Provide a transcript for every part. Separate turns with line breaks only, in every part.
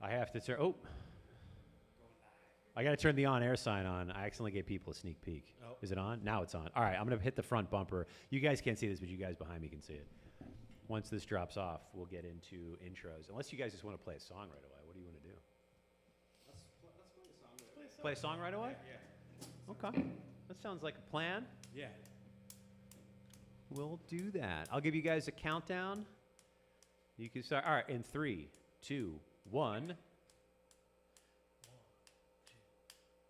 I have to turn. Oh, I got to turn the on-air sign on. I accidentally gave people a sneak peek. Oh. Is it on? Now it's on. All right, I'm gonna hit the front bumper. You guys can't see this, but you guys behind me can see it. Once this drops off, we'll get into intros. Unless you guys just want to play a song right away. What do you want to do?
Let's play a song.
Play a song right away?
Yeah.
Okay. That sounds like a plan.
Yeah.
We'll do that. I'll give you guys a countdown. You can start. All right, in 3, 2, 1.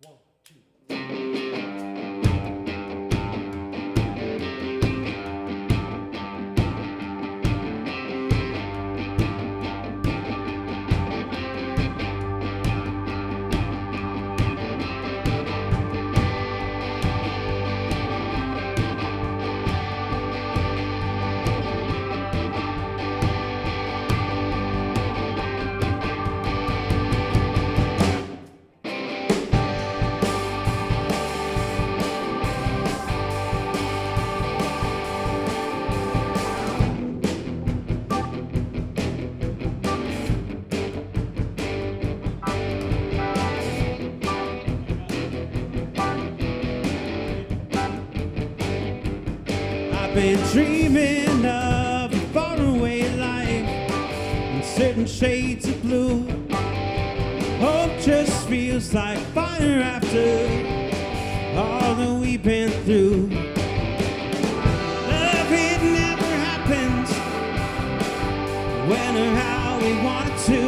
1, 2. Been dreaming of a faraway life in certain shades of blue. Hope just feels like fire after all that we've been through. Love, it never happens when or how we want it to.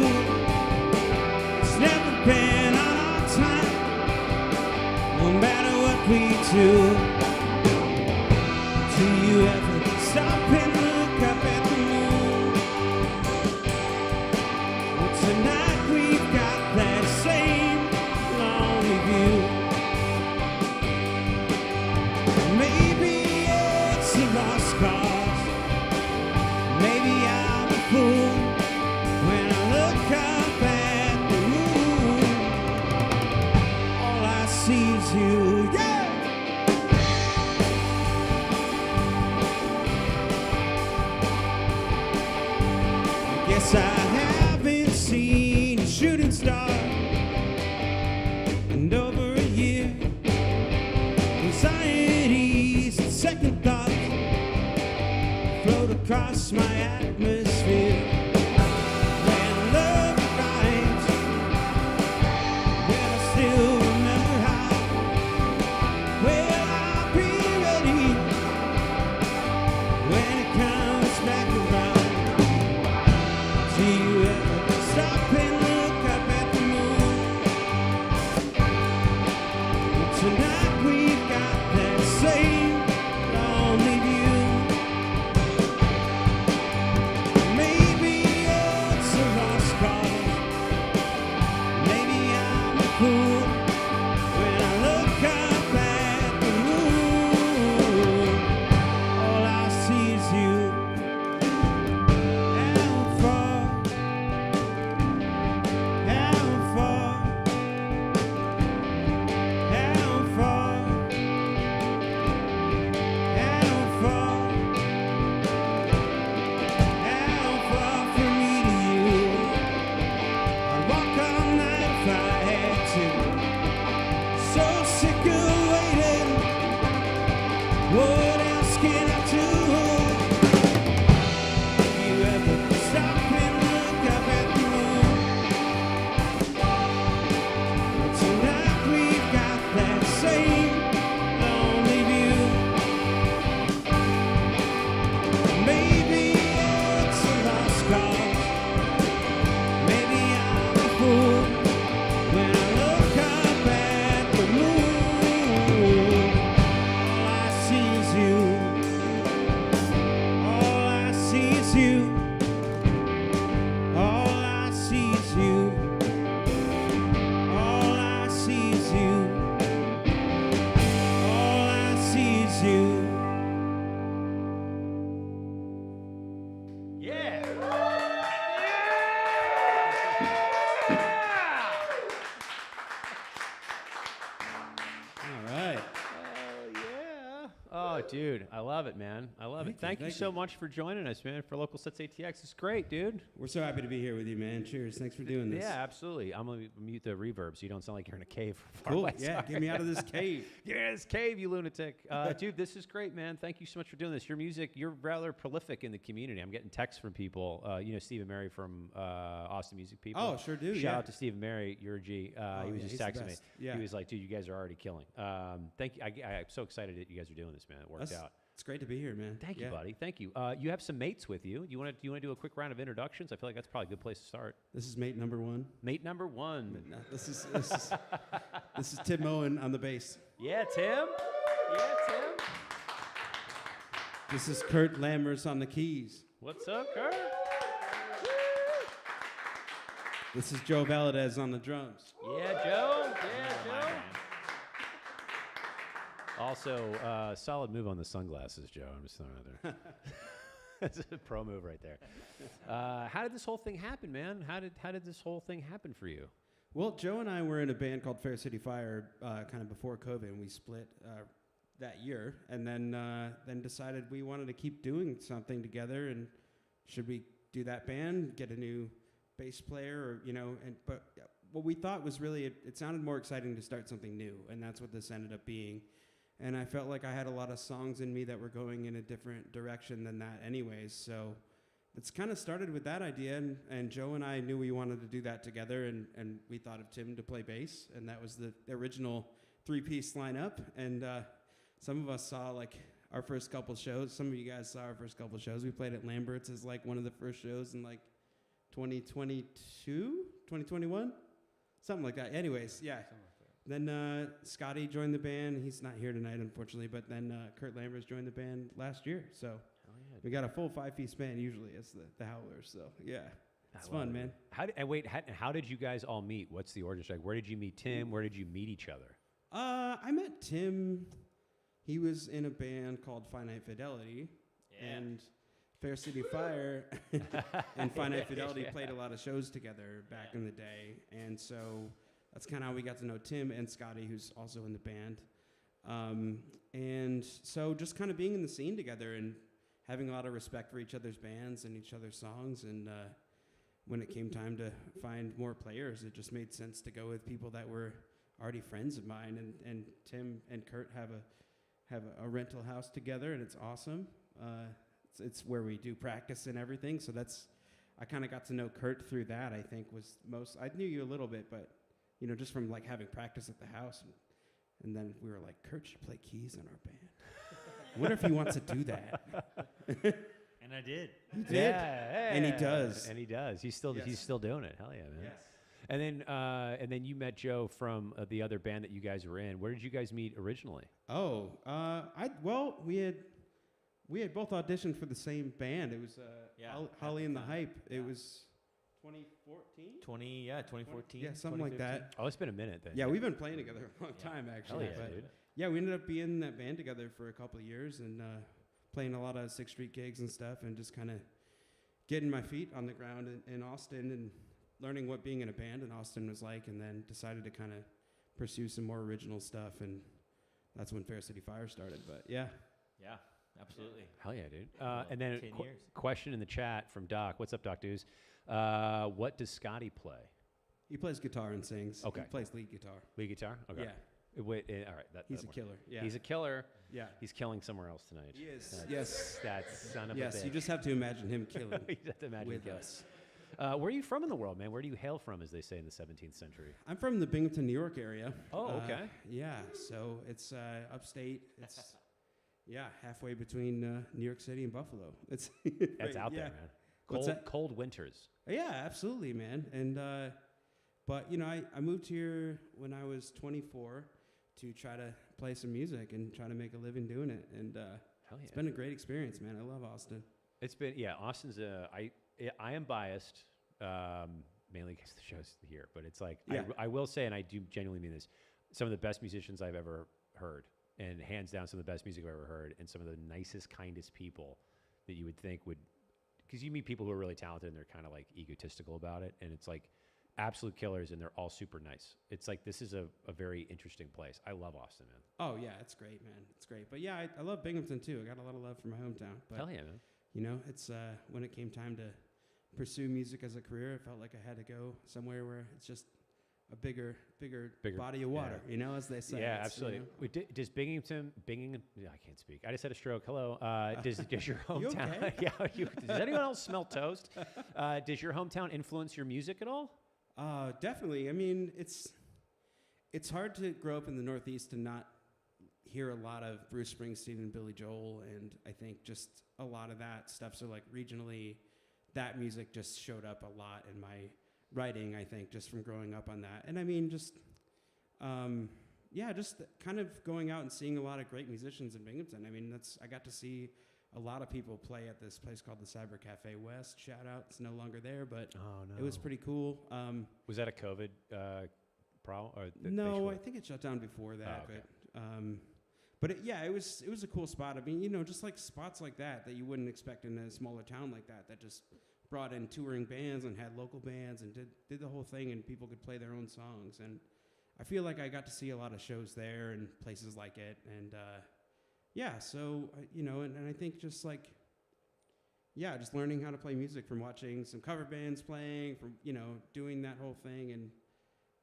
It's never been on our time, no matter what we do. Do you ever stop and look up at the moon? Well, tonight we've got that same lonely view. Maybe it's a lost cause. Maybe I'm a fool when I look up
Dude, I love it, man. I love it. Thank you so much for joining us, man, for Local Sets ATX. It's great, dude.
We're so happy to be here with you, man. Cheers. Thanks for doing this.
Yeah, absolutely. I'm going to mute the reverb so you don't sound like you're in a cave.
Cool. Yeah, get me out of this cave.
Get out of this cave, you lunatic. Dude, this is great, man. Thank you so much for doing this. Your music, you're rather prolific in the community. I'm getting texts from people. You know Steve and Mary from Austin Music People.
Oh, sure do.
Shout out to Steve and Mary. You're a G. He was just texting me.
Yeah.
He was like, dude, you guys are already killing. Thank you. I'm so excited that you guys are doing this, man. It worked out.
It's great to be here, man.
Thank you, buddy. Thank you. You have some mates with you. You want to do a quick round of introductions? I feel like that's probably a good place to start.
This is mate number one.
Mate number one.
This is Tim Owen on the bass.
Yeah, Tim. Yeah, Tim.
This is Kurt Lammers on the keys.
What's up, Kurt?
This is Joe Valadez on the drums.
Yeah, Joe. Yeah, Joe. Also, solid move on the sunglasses, Joe. I'm just throwing it there. That's a pro move right there. How did this whole thing happen, man? How did this whole thing happen for you?
Well, Joe and I were in a band called Fair City Fire kind of before COVID, and we split that year, and then decided we wanted to keep doing something together, and should we do that band, get a new bass player, or, you know, but what we thought was really, it sounded more exciting to start something new, and that's what this ended up being. And I felt like I had a lot of songs in me that were going in a different direction than that anyways. So it's kind of started with that idea. And Joe and I knew we wanted to do that together. And we thought of Tim to play bass. And that was the original 3-piece lineup. And some of us saw like our first couple shows. Some of you guys saw our first couple shows. We played at Lambert's as like one of the first shows in like 2022, 2021, something like that. Anyways, yeah. Then Scotty joined the band. He's not here tonight, unfortunately, but then Kurt Lammers joined the band last year. So we got a full 5-piece band usually as the Howlers. So, yeah, it's fun, man.
How did you guys all meet? What's the origin story? Where did you meet Tim? Where did you meet each other?
I met Tim. He was in a band called Finite Fidelity. Yeah. And Fair City Fire and Finite Fidelity played a lot of shows together back in the day. And so that's kind of how we got to know Tim and Scotty, who's also in the band. And so just kind of being in the scene together and having a lot of respect for each other's bands and each other's songs. And when it came time to find more players, it just made sense to go with people that were already friends of mine. And Tim and Kurt have a rental house together, and it's awesome. It's where we do practice and everything. So I kind of got to know Kurt through that, I think, was most. I knew you a little bit, but you know, just from like having practice at the house, and then we were like, Kurt should play keys in our band. I wonder if he wants to do that.
And I did.
He did,
Yeah,
and he does.
And he does. He's still doing it. Hell yeah, man.
Yes.
And then you met Joe from the other band that you guys were in. Where did you guys meet originally?
Oh, we had both auditioned for the same band. It was Holly and the Hype. It was 2014?
2014.
Yeah, something like that.
Oh, it's been a minute then.
Yeah, we've been playing together a long time, actually.
Hell yeah,
but
dude.
yeah, we ended up being in that band together for a couple of years and playing a lot of 6th Street gigs and stuff, and just kind of getting my feet on the ground in Austin and learning what being in a band in Austin was like, and then decided to kind of pursue some more original stuff, and that's when Fair City Fire started. But yeah.
Yeah, absolutely.
Hell yeah, dude. And then
10 years.
Question in the chat from Doc. What's up, Doc Dudes? What does Scotty play?
He plays guitar and sings.
Okay.
He plays lead guitar.
Lead guitar? Okay.
Yeah.
Wait, all right.
He's a killer. Yeah.
He's a killer.
Yeah.
He's killing somewhere else tonight.
He is.
Yes. That son of a bitch.
Yes, you just have to imagine him killing
You just have to imagine
with
killing.
us.
Where are you from in the world, man? Where do you hail from, as they say in the 17th century?
I'm from the Binghamton, New York area.
Oh, okay.
Yeah, so it's upstate. It's halfway between New York City and Buffalo. It's
That's out there, man. Cold winters.
Yeah, absolutely, man. And but you know, I moved here when I was 24 to try to play some music and try to make a living doing it. And it's been a great experience, man. I love Austin.
It's been Austin's. I am biased, mainly because the show's here, but it's like I will say, and I do genuinely mean this, some of the best musicians I've ever heard, and hands down some of the best music I've ever heard, and some of the nicest, kindest people that you would think would, because you meet people who are really talented and they're kind of like egotistical about it, and it's like absolute killers, and they're all super nice. It's like this is a very interesting place. I love Austin, man.
Oh yeah, it's great, man. It's great. But yeah, I love Binghamton too. I got a lot of love for my hometown. But
Hell yeah, man.
you know, it's when it came time to pursue music as a career, I felt like I had to go somewhere where it's just a bigger body of water, you know, as they say.
Yeah,
It's,
absolutely.
you know.
Wait, does Binghamton, yeah, I can't speak. I just had a stroke. Hello. Does your
You
hometown,
okay?
does anyone else smell toast? Does your hometown influence your music at all?
Definitely. I mean, it's hard to grow up in the Northeast and not hear a lot of Bruce Springsteen and Billy Joel, and I think just a lot of that stuff. So like regionally, that music just showed up a lot in my writing, I think, just from growing up on that. And I mean, just just kind of going out and seeing a lot of great musicians in Binghamton. I mean, I got to see a lot of people play at this place called the Cyber Cafe West. Shout out, it's no longer there, but it was pretty cool.
Was that a COVID problem? Or
no, I think it shut down before that.
Oh, okay.
But it was a cool spot. I mean, you know, just like spots like that you wouldn't expect in a smaller town like that just brought in touring bands and had local bands and did the whole thing, and people could play their own songs. And I feel like I got to see a lot of shows there and places like it. And so you know, and I think just like just learning how to play music from watching some cover bands playing, from you know doing that whole thing,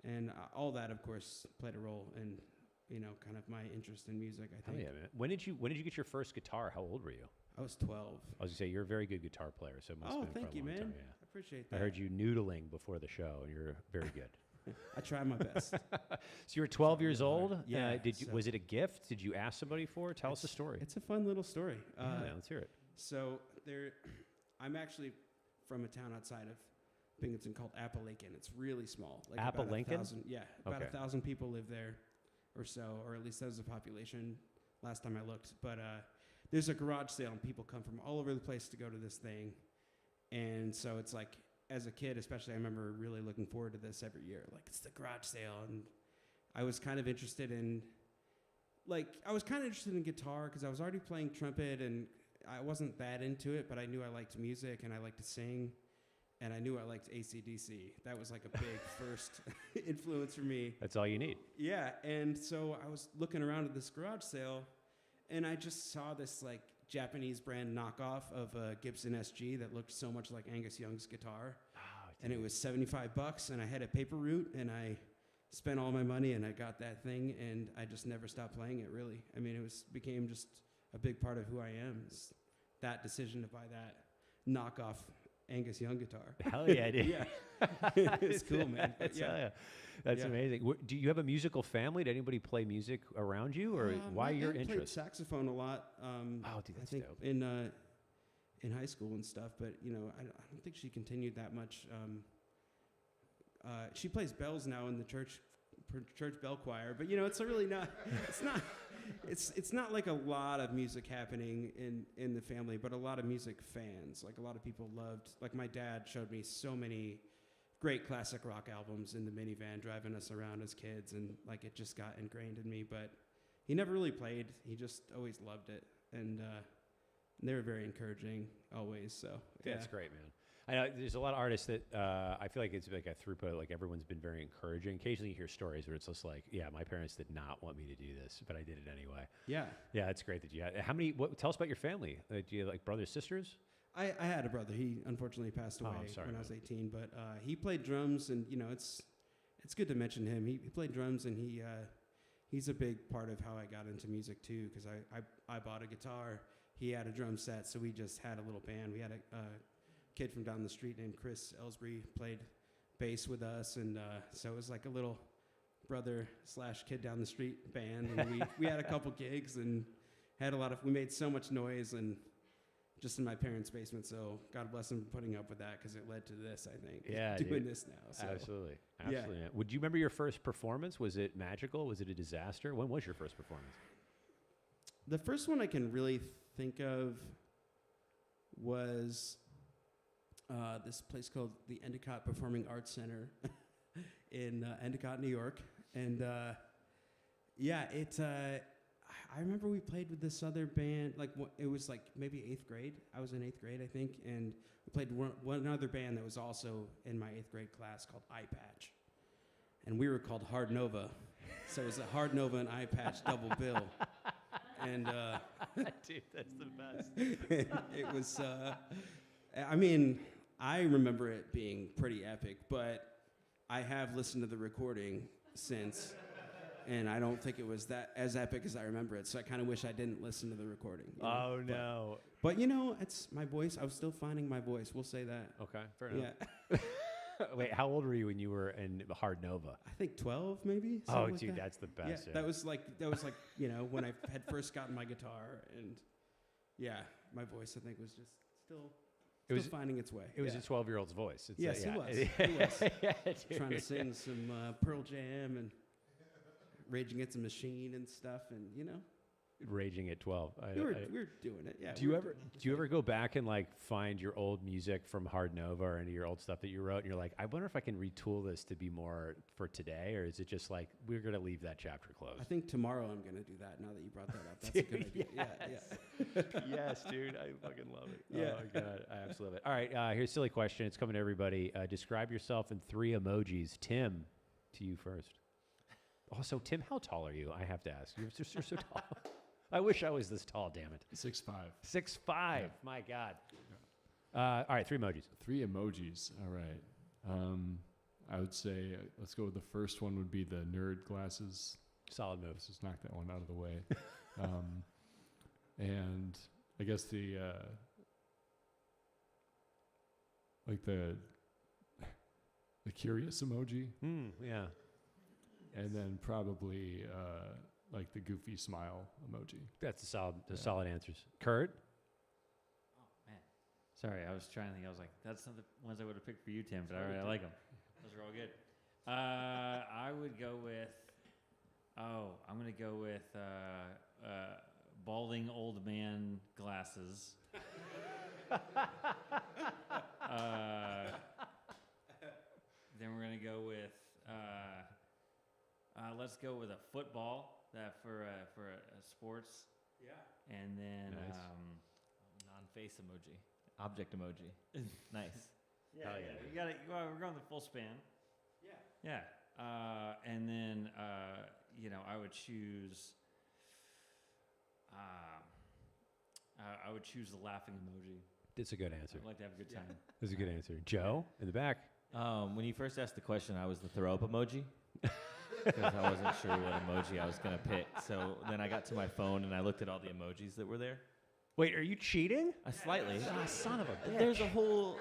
and all that of course played a role in you know kind of my interest in music. I think.
Oh yeah, man. When did you get your first guitar? How old were you?
I was 12.
I was gonna say you're a very good guitar player, so it must have been
thank
for a
you,
long
man.
time. Yeah.
I appreciate that.
I heard you noodling before the show, and you're very good.
I try my best.
So you were 12 years old.
Yeah.
Was it a gift? Did you ask somebody for it? Tell us the story.
It's a fun little story.
Yeah, let's hear it.
So I'm actually from a town outside of Binghamton called Appalachian. It's really small. Like
Appalachian?
About
Okay.
1,000 people live there or so, or at least that was the population last time I looked. But there's a garage sale, and people come from all over the place to go to this thing. And so it's like, as a kid especially, I remember really looking forward to this every year. Like, it's the garage sale. And I was kind of interested in guitar because I was already playing trumpet, and I wasn't that into it, but I knew I liked music, and I liked to sing, and I knew I liked AC/DC. That was like a big first influence for me.
That's all you need.
Yeah, and so I was looking around at this garage sale, and I just saw this like Japanese brand knockoff of a Gibson SG that looked so much like Angus Young's guitar. And it was $75, and I had a paper route, and I spent all my money, and I got that thing, and I just never stopped playing it, really. I mean, became just a big part of who I am. It's that decision to buy that knockoff Angus Young guitar.
Hell yeah, dude.
Yeah. It's cool, man. But
That's amazing. Do you have a musical family? Did anybody play music around you, or why your
interest? I played saxophone a lot.
Dude, that's
I think
dope.
In high school and stuff, but you know, I don't think she continued that much. She plays bells now in the church bell choir, but you know, it's not like a lot of music happening in the family, but a lot of music fans. Like a lot of people loved. Like my dad showed me so many great classic rock albums in the minivan driving us around as kids, and like it just got ingrained in me. But he never really played. He just always loved it, and they were very encouraging always. So yeah,
That's great, man. I know there's a lot of artists that I feel like it's like a throughput. Like everyone's been very encouraging. Occasionally, you hear stories where it's just like, "Yeah, my parents did not want me to do this, but I did it anyway."
Yeah,
it's great that you had. How many? Tell us about your family. Do you have like brothers, sisters?
I had a brother. He unfortunately passed away when I was 18, but he played drums, and you know, it's good to mention him. He played drums, and he's a big part of how I got into music too, because I bought a guitar. He had a drum set, so we just had a little band. We had a kid from down the street named Chris Ellsbury played bass with us, and so it was like a little brother/kid down the street band, and we had a couple gigs and had we made so much noise, and just in my parents' basement, so God bless them for putting up with that, because it led to this, I think.
Yeah,
doing this now. So.
Absolutely.
Yeah.
Man. Would you remember your first performance? Was it magical? Was it a disaster? When was your first performance?
The first one I can really think of was this place called the Endicott Performing Arts Center in Endicott, New York. And I remember we played with this other band. Like it was like maybe 8th grade. I was in 8th grade, I think, and we played one other band that was also in my 8th grade class called Eye Patch, and we were called Hard Nova. So it was a Hard Nova and Eye Patch double bill, and
dude, that's the best.
it was. I mean, I remember it being pretty epic, but I have listened to the recording since. And I don't think it was that as epic as I remember it. So I kind of wish I didn't listen to the recording.
Oh, no.
But, you know, it's my voice. I was still finding my voice. We'll say that.
Okay, fair enough.
Yeah.
Wait, how old were you when you were in Hard Nova?
I think 12, maybe.
Oh,
something like
dude,
that.
that's the best.
Yeah,
Yeah.
that was like, you know, when I had first gotten my guitar. And, yeah, my voice, I think, was just still finding its way.
It was a 12-year-old's voice. It's
yes,
yeah.
it was. It was.
Yeah,
Trying to sing some Pearl Jam and Rage Against the Machine and stuff, and you know,
Raging at 12.
we were doing it. Yeah.
Do you ever go back and like find your old music from Hard Nova or any of your old stuff that you wrote, and you're like, I wonder if I can retool this to be more for today, or is it just like we're gonna leave that chapter closed?
I think tomorrow I'm gonna do that. Now that you brought that up, that's a good idea.
Yes.
Yeah.
Yes, dude, I fucking love it.
Yeah.
Oh my god, I absolutely love it. All right, here's a silly question. It's coming to everybody. Describe yourself in 3 emojis. Tim, to you first. Also, Tim, how tall are you? I have to ask. You're so tall. I wish I was this tall, damn it.
6'5".
6'5".
Yeah.
My God. All right, 3 emojis.
3 emojis. All right. I would say, let's go with the first one would be the nerd glasses.
Solid move.
Let's just knock that one out of the way. And I guess the curious emoji.
Yeah.
And then probably like the goofy smile emoji.
That's solid answers. Kurt?
Oh, man. Sorry, I was trying to think. I was like, that's not the ones I would have picked for you, Tim, but I like them. Those are all good. I would go with, I'm going to go with balding old man glasses. Then we're going to go with, let's go with a football for sports.
Yeah.
And then
Nice.
non-face emoji, object emoji. Nice.
Hell yeah.
You got it. We're going the full span. Yeah. And then I would choose. I would choose the laughing emoji.
That's a good answer.
I'd like to have a good time.
That's a good answer. Joe, in the back.
When you first asked the question, I was the throw up emoji. Because I wasn't sure what emoji I was going to pick. So then I got to my phone and I looked at all the emojis that were there.
Wait, are you cheating?
Slightly.
Ah, son of a bitch.
There's a whole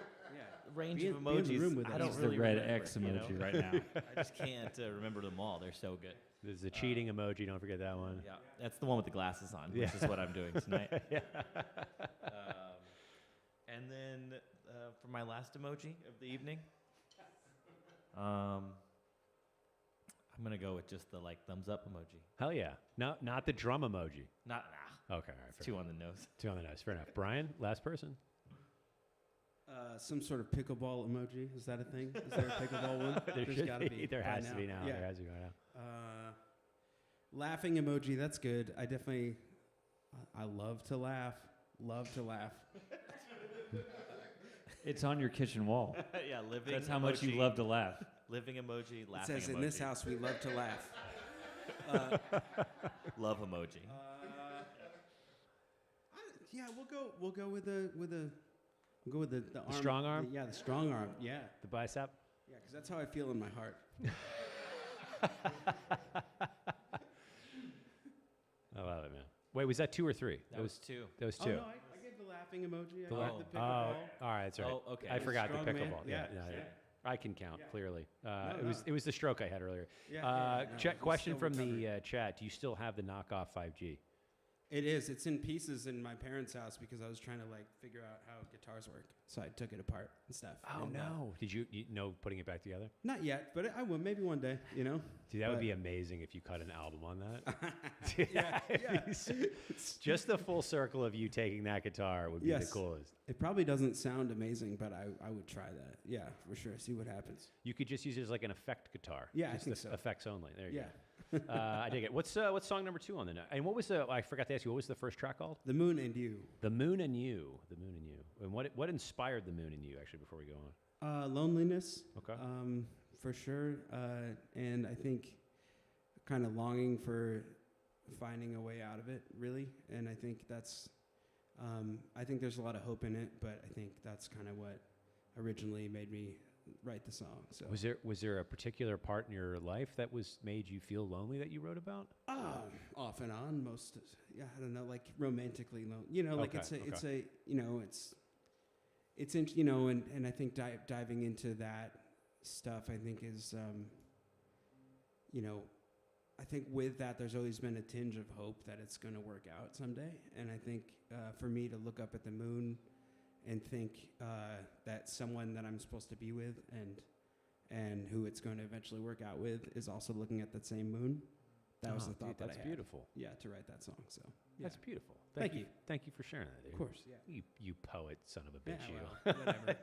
range of
Be in the
emojis.
room with
I
us.
don't
Use
really
the red
remember,
X emoji right now.
I just can't remember them all. They're so good.
There's the cheating emoji. Don't forget that one.
Yeah, that's the one with the glasses on,
Yeah.
which is what I'm doing tonight.
Yeah.
And then for my last emoji of the evening, I'm gonna go with just the thumbs up emoji.
Hell yeah. No, not the drum emoji.
Okay,
all right. Fair
2
enough.
on the nose.
2 on the nose. Fair enough. Brian, last person.
Some sort of pickleball emoji. Is that a thing? Is there a pickleball one? There's got to be.
There
by
has to be now.
Yeah.
There has to be now.
Laughing emoji. That's good. I definitely. I love to laugh. Love to laugh.
It's on your kitchen wall.
Yeah, living.
That's how much you
emoji,
love to laugh.
Living emoji,
It
laughing
says
emoji.
in this house we love to laugh.
Love emoji.
Yeah, we'll go with the arm.
strong arm?
Yeah, the strong arm. Yeah,
The bicep.
yeah, because that's how I feel in my heart.
I love it, man. Wait, was that 2 or 3?
That was 2.
That was 2.
Oh no, I gave the laughing emoji.
The
I
la-
gave the
oh,
pickleball.
all right, that's right.
Oh, okay.
I forgot the
Strong man.
pickleball. Yeah,
Yeah,
yeah.
yeah.
I can count clearly.
No,
It was the stroke I had earlier.
Yeah,
Check
I'm
question
still
from
recovering.
the chat. Do you still have the knockoff 5G?
It is. It's in pieces in my parents' house because I was trying to figure out how guitars work. So I took it apart and stuff.
Oh
And,
no! Did you know putting it back together?
not yet, but I will. Maybe one day. You know.
Dude, that would
But-
be amazing if you cut an album on that.
Yeah, yeah.
Just the full circle of you taking that guitar would be
Yes.
the coolest.
It probably doesn't sound amazing, but I would try that. Yeah, for sure. See what happens.
You could just use it as like an effect guitar.
Yeah, I
just
think so.
Effects only. There you
Yeah.
go. I dig it. What's song number 2 on the night? And what was I forgot to ask you, what was the first track called?
The Moon and You.
The Moon and You. The Moon and You. And what inspired The Moon and You, actually, before we go on?
Loneliness.
Okay.
For sure. And I think kind of longing for finding a way out of it, really. And I think that's, I think there's a lot of hope in it, but I think that's kind of what originally made me write the song. So
was there a particular part in your life that made you feel lonely that you wrote about?
Off and on, I don't know, like romantically lonely. Like it's a and I think diving into that stuff, I think is, I think with that, there's always been a tinge of hope that it's going to work out someday. And I think for me to look up at the moon and think that someone that I'm supposed to be with and who it's going to eventually work out with is also looking at that same moon. That was the thought that I had.
That's beautiful.
Yeah, to write that song. So yeah.
That's beautiful.
Thank you.
Thank you for sharing that, dude.
Of course. Yeah.
You poet, son of a bitch,
Yeah,
you.
well, whatever.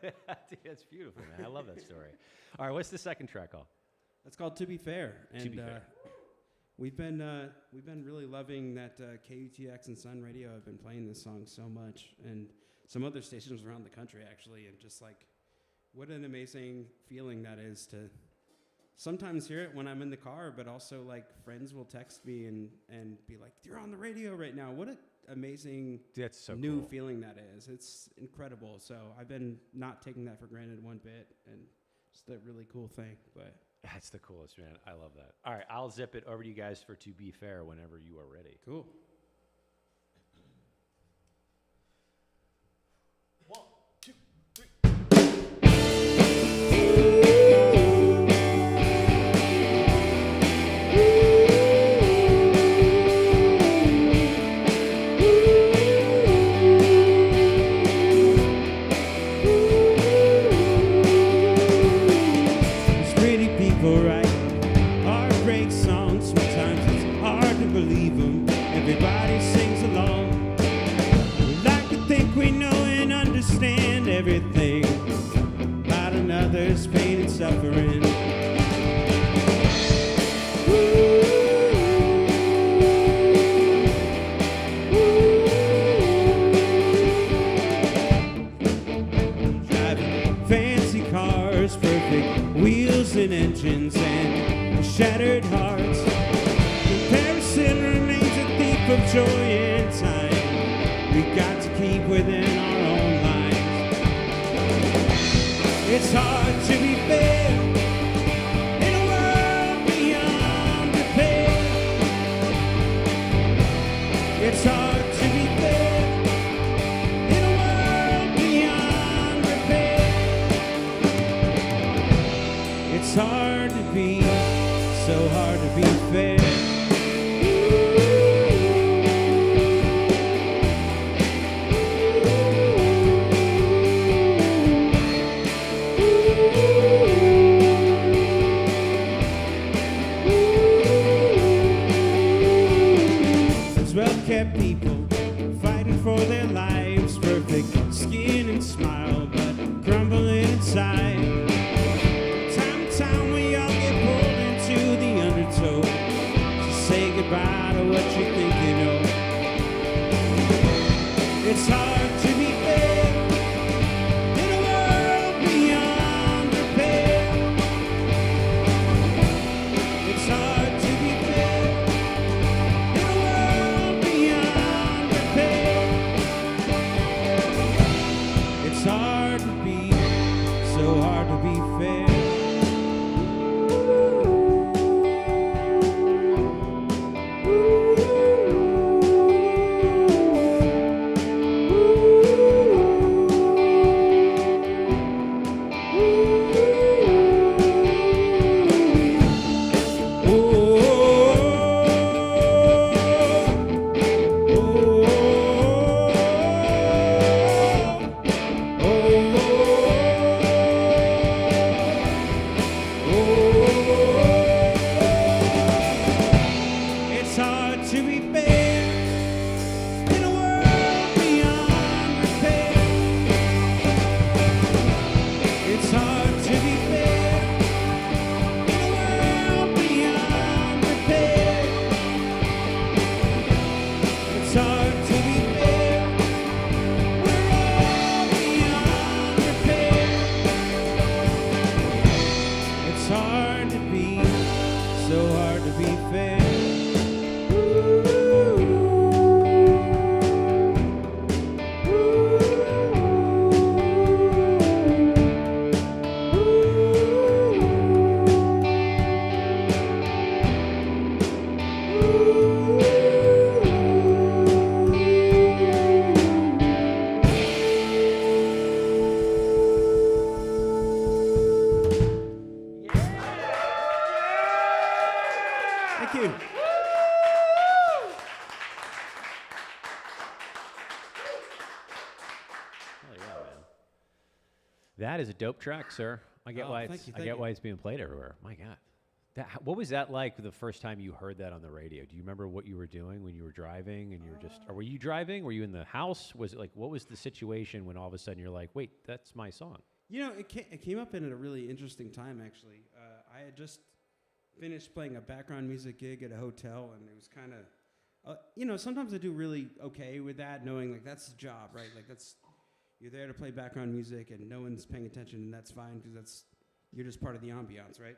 Dude, that's beautiful, man. I love that story. All right, what's the second track called?
That's called To Be Fair. And
To Be Fair.
we've been really loving that KUTX and Sun Radio have been playing this song so much, and some other stations around the country actually, and just like what an amazing feeling that is to sometimes hear it when I'm in the car, but also like friends will text me and be like, "You're on the radio right now." What an amazing
That's so
new
cool.
feeling that is. It's incredible. So I've been not taking that for granted one bit, and just a really cool thing. But
That's the coolest, man. I love that. All right, I'll zip it over to you guys for To Be Fair whenever you are ready.
cool. Everybody sings along. We like to think we know and understand everything about another's pain and suffering. Driving fancy cars, perfect wheels and engines, and shattered hearts. Comparison remains of joy and time we got to keep within our own lives. It's hard to be fair in a world beyond repair. It's hard to be fair in a world beyond repair. It's hard to be, so hard to be fair. Well-kept people fighting for their lives, perfect skin and smile, but crumbling inside. Time to time we all get pulled into the undertow, so say goodbye to what you think you know. It's hard to be fair in a world beyond repair. It's hard to be fair in a world beyond so hard to be fair. Thank you.
Hell yeah, man. That is a dope track, sir. I get
Oh,
why
thank
it's
you,
I
thank
get
you.
why it's being played everywhere. My God. What was that like the first time you heard that on the radio? Do you remember what you were doing when you were driving and you were just, or were you driving? Were you in the house? Was it like, what was the situation when all of a sudden you're like, wait, that's my song?
You know, it came up in a really interesting time, actually. I had just finished playing a background music gig at a hotel, and it was kind of, you know, sometimes I do really okay with that, knowing, like, that's the job, right? Like, you're there to play background music, and no one's paying attention, and that's fine, because you're just part of the ambiance, right?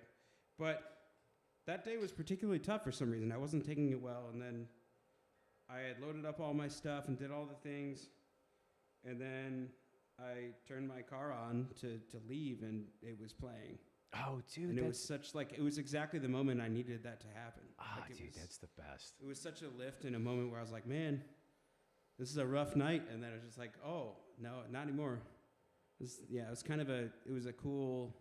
But that day was particularly tough for some reason. I wasn't taking it well, and then I had loaded up all my stuff and did all the things, and then I turned my car on to leave, and it was playing.
Oh, dude.
And it was such, like, it was exactly the moment I needed that to happen.
Ah,
Like,
dude, that's the best.
it was such a lift in a moment where I was like, man, this is a rough night. And then it was just like, oh, no, not anymore. It was kind of it was a cool,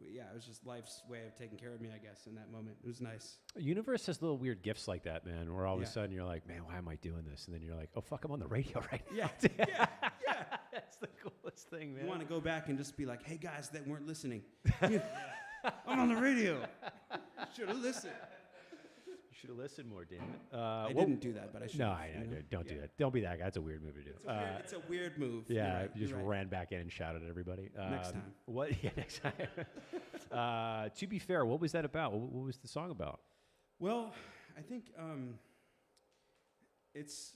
it was just life's way of taking care of me, I guess, in that moment. It was nice.
Universe has little weird gifts like that, man, where all of a
Yeah.
sudden you're like, man, why am I doing this? And then you're like, oh, fuck, I'm on the radio right now.
Yeah, yeah.
That's the coolest thing, man.
You want to go back and just be like, hey, guys that weren't listening. I'm on the radio. Should have listened.
You should have listened more, damn it.
I didn't do that, but I should.
No, don't do that. Don't be that guy. That's a weird move to do.
It's a weird move.
Yeah,
You're right,
you just
you're right.
ran back in and shouted at everybody.
Next time.
What? Yeah, next time. To be fair, what was that about? What was the song about?
Well, I think it's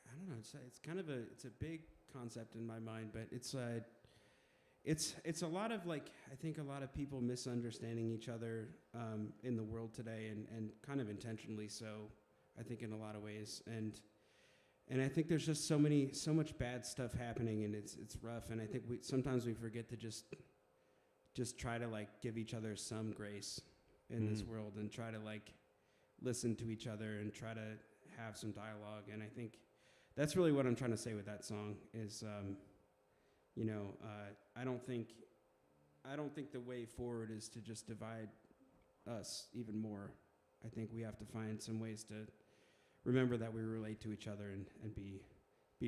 I don't know. It's kind of it's a big concept in my mind, but it's a lot of, like, I think a lot of people misunderstanding each other in the world today, and kind of intentionally so. I think in a lot of ways, and I think there's just so much bad stuff happening, and it's rough. And I think sometimes we forget to just try to, like, give each other some grace in this world, and try to, like, listen to each other and try to have some dialogue. And I think that's really what I'm trying to say with that song is, I don't think the way forward is to just divide us even more. I think we have to find some ways to remember that we relate to each other and be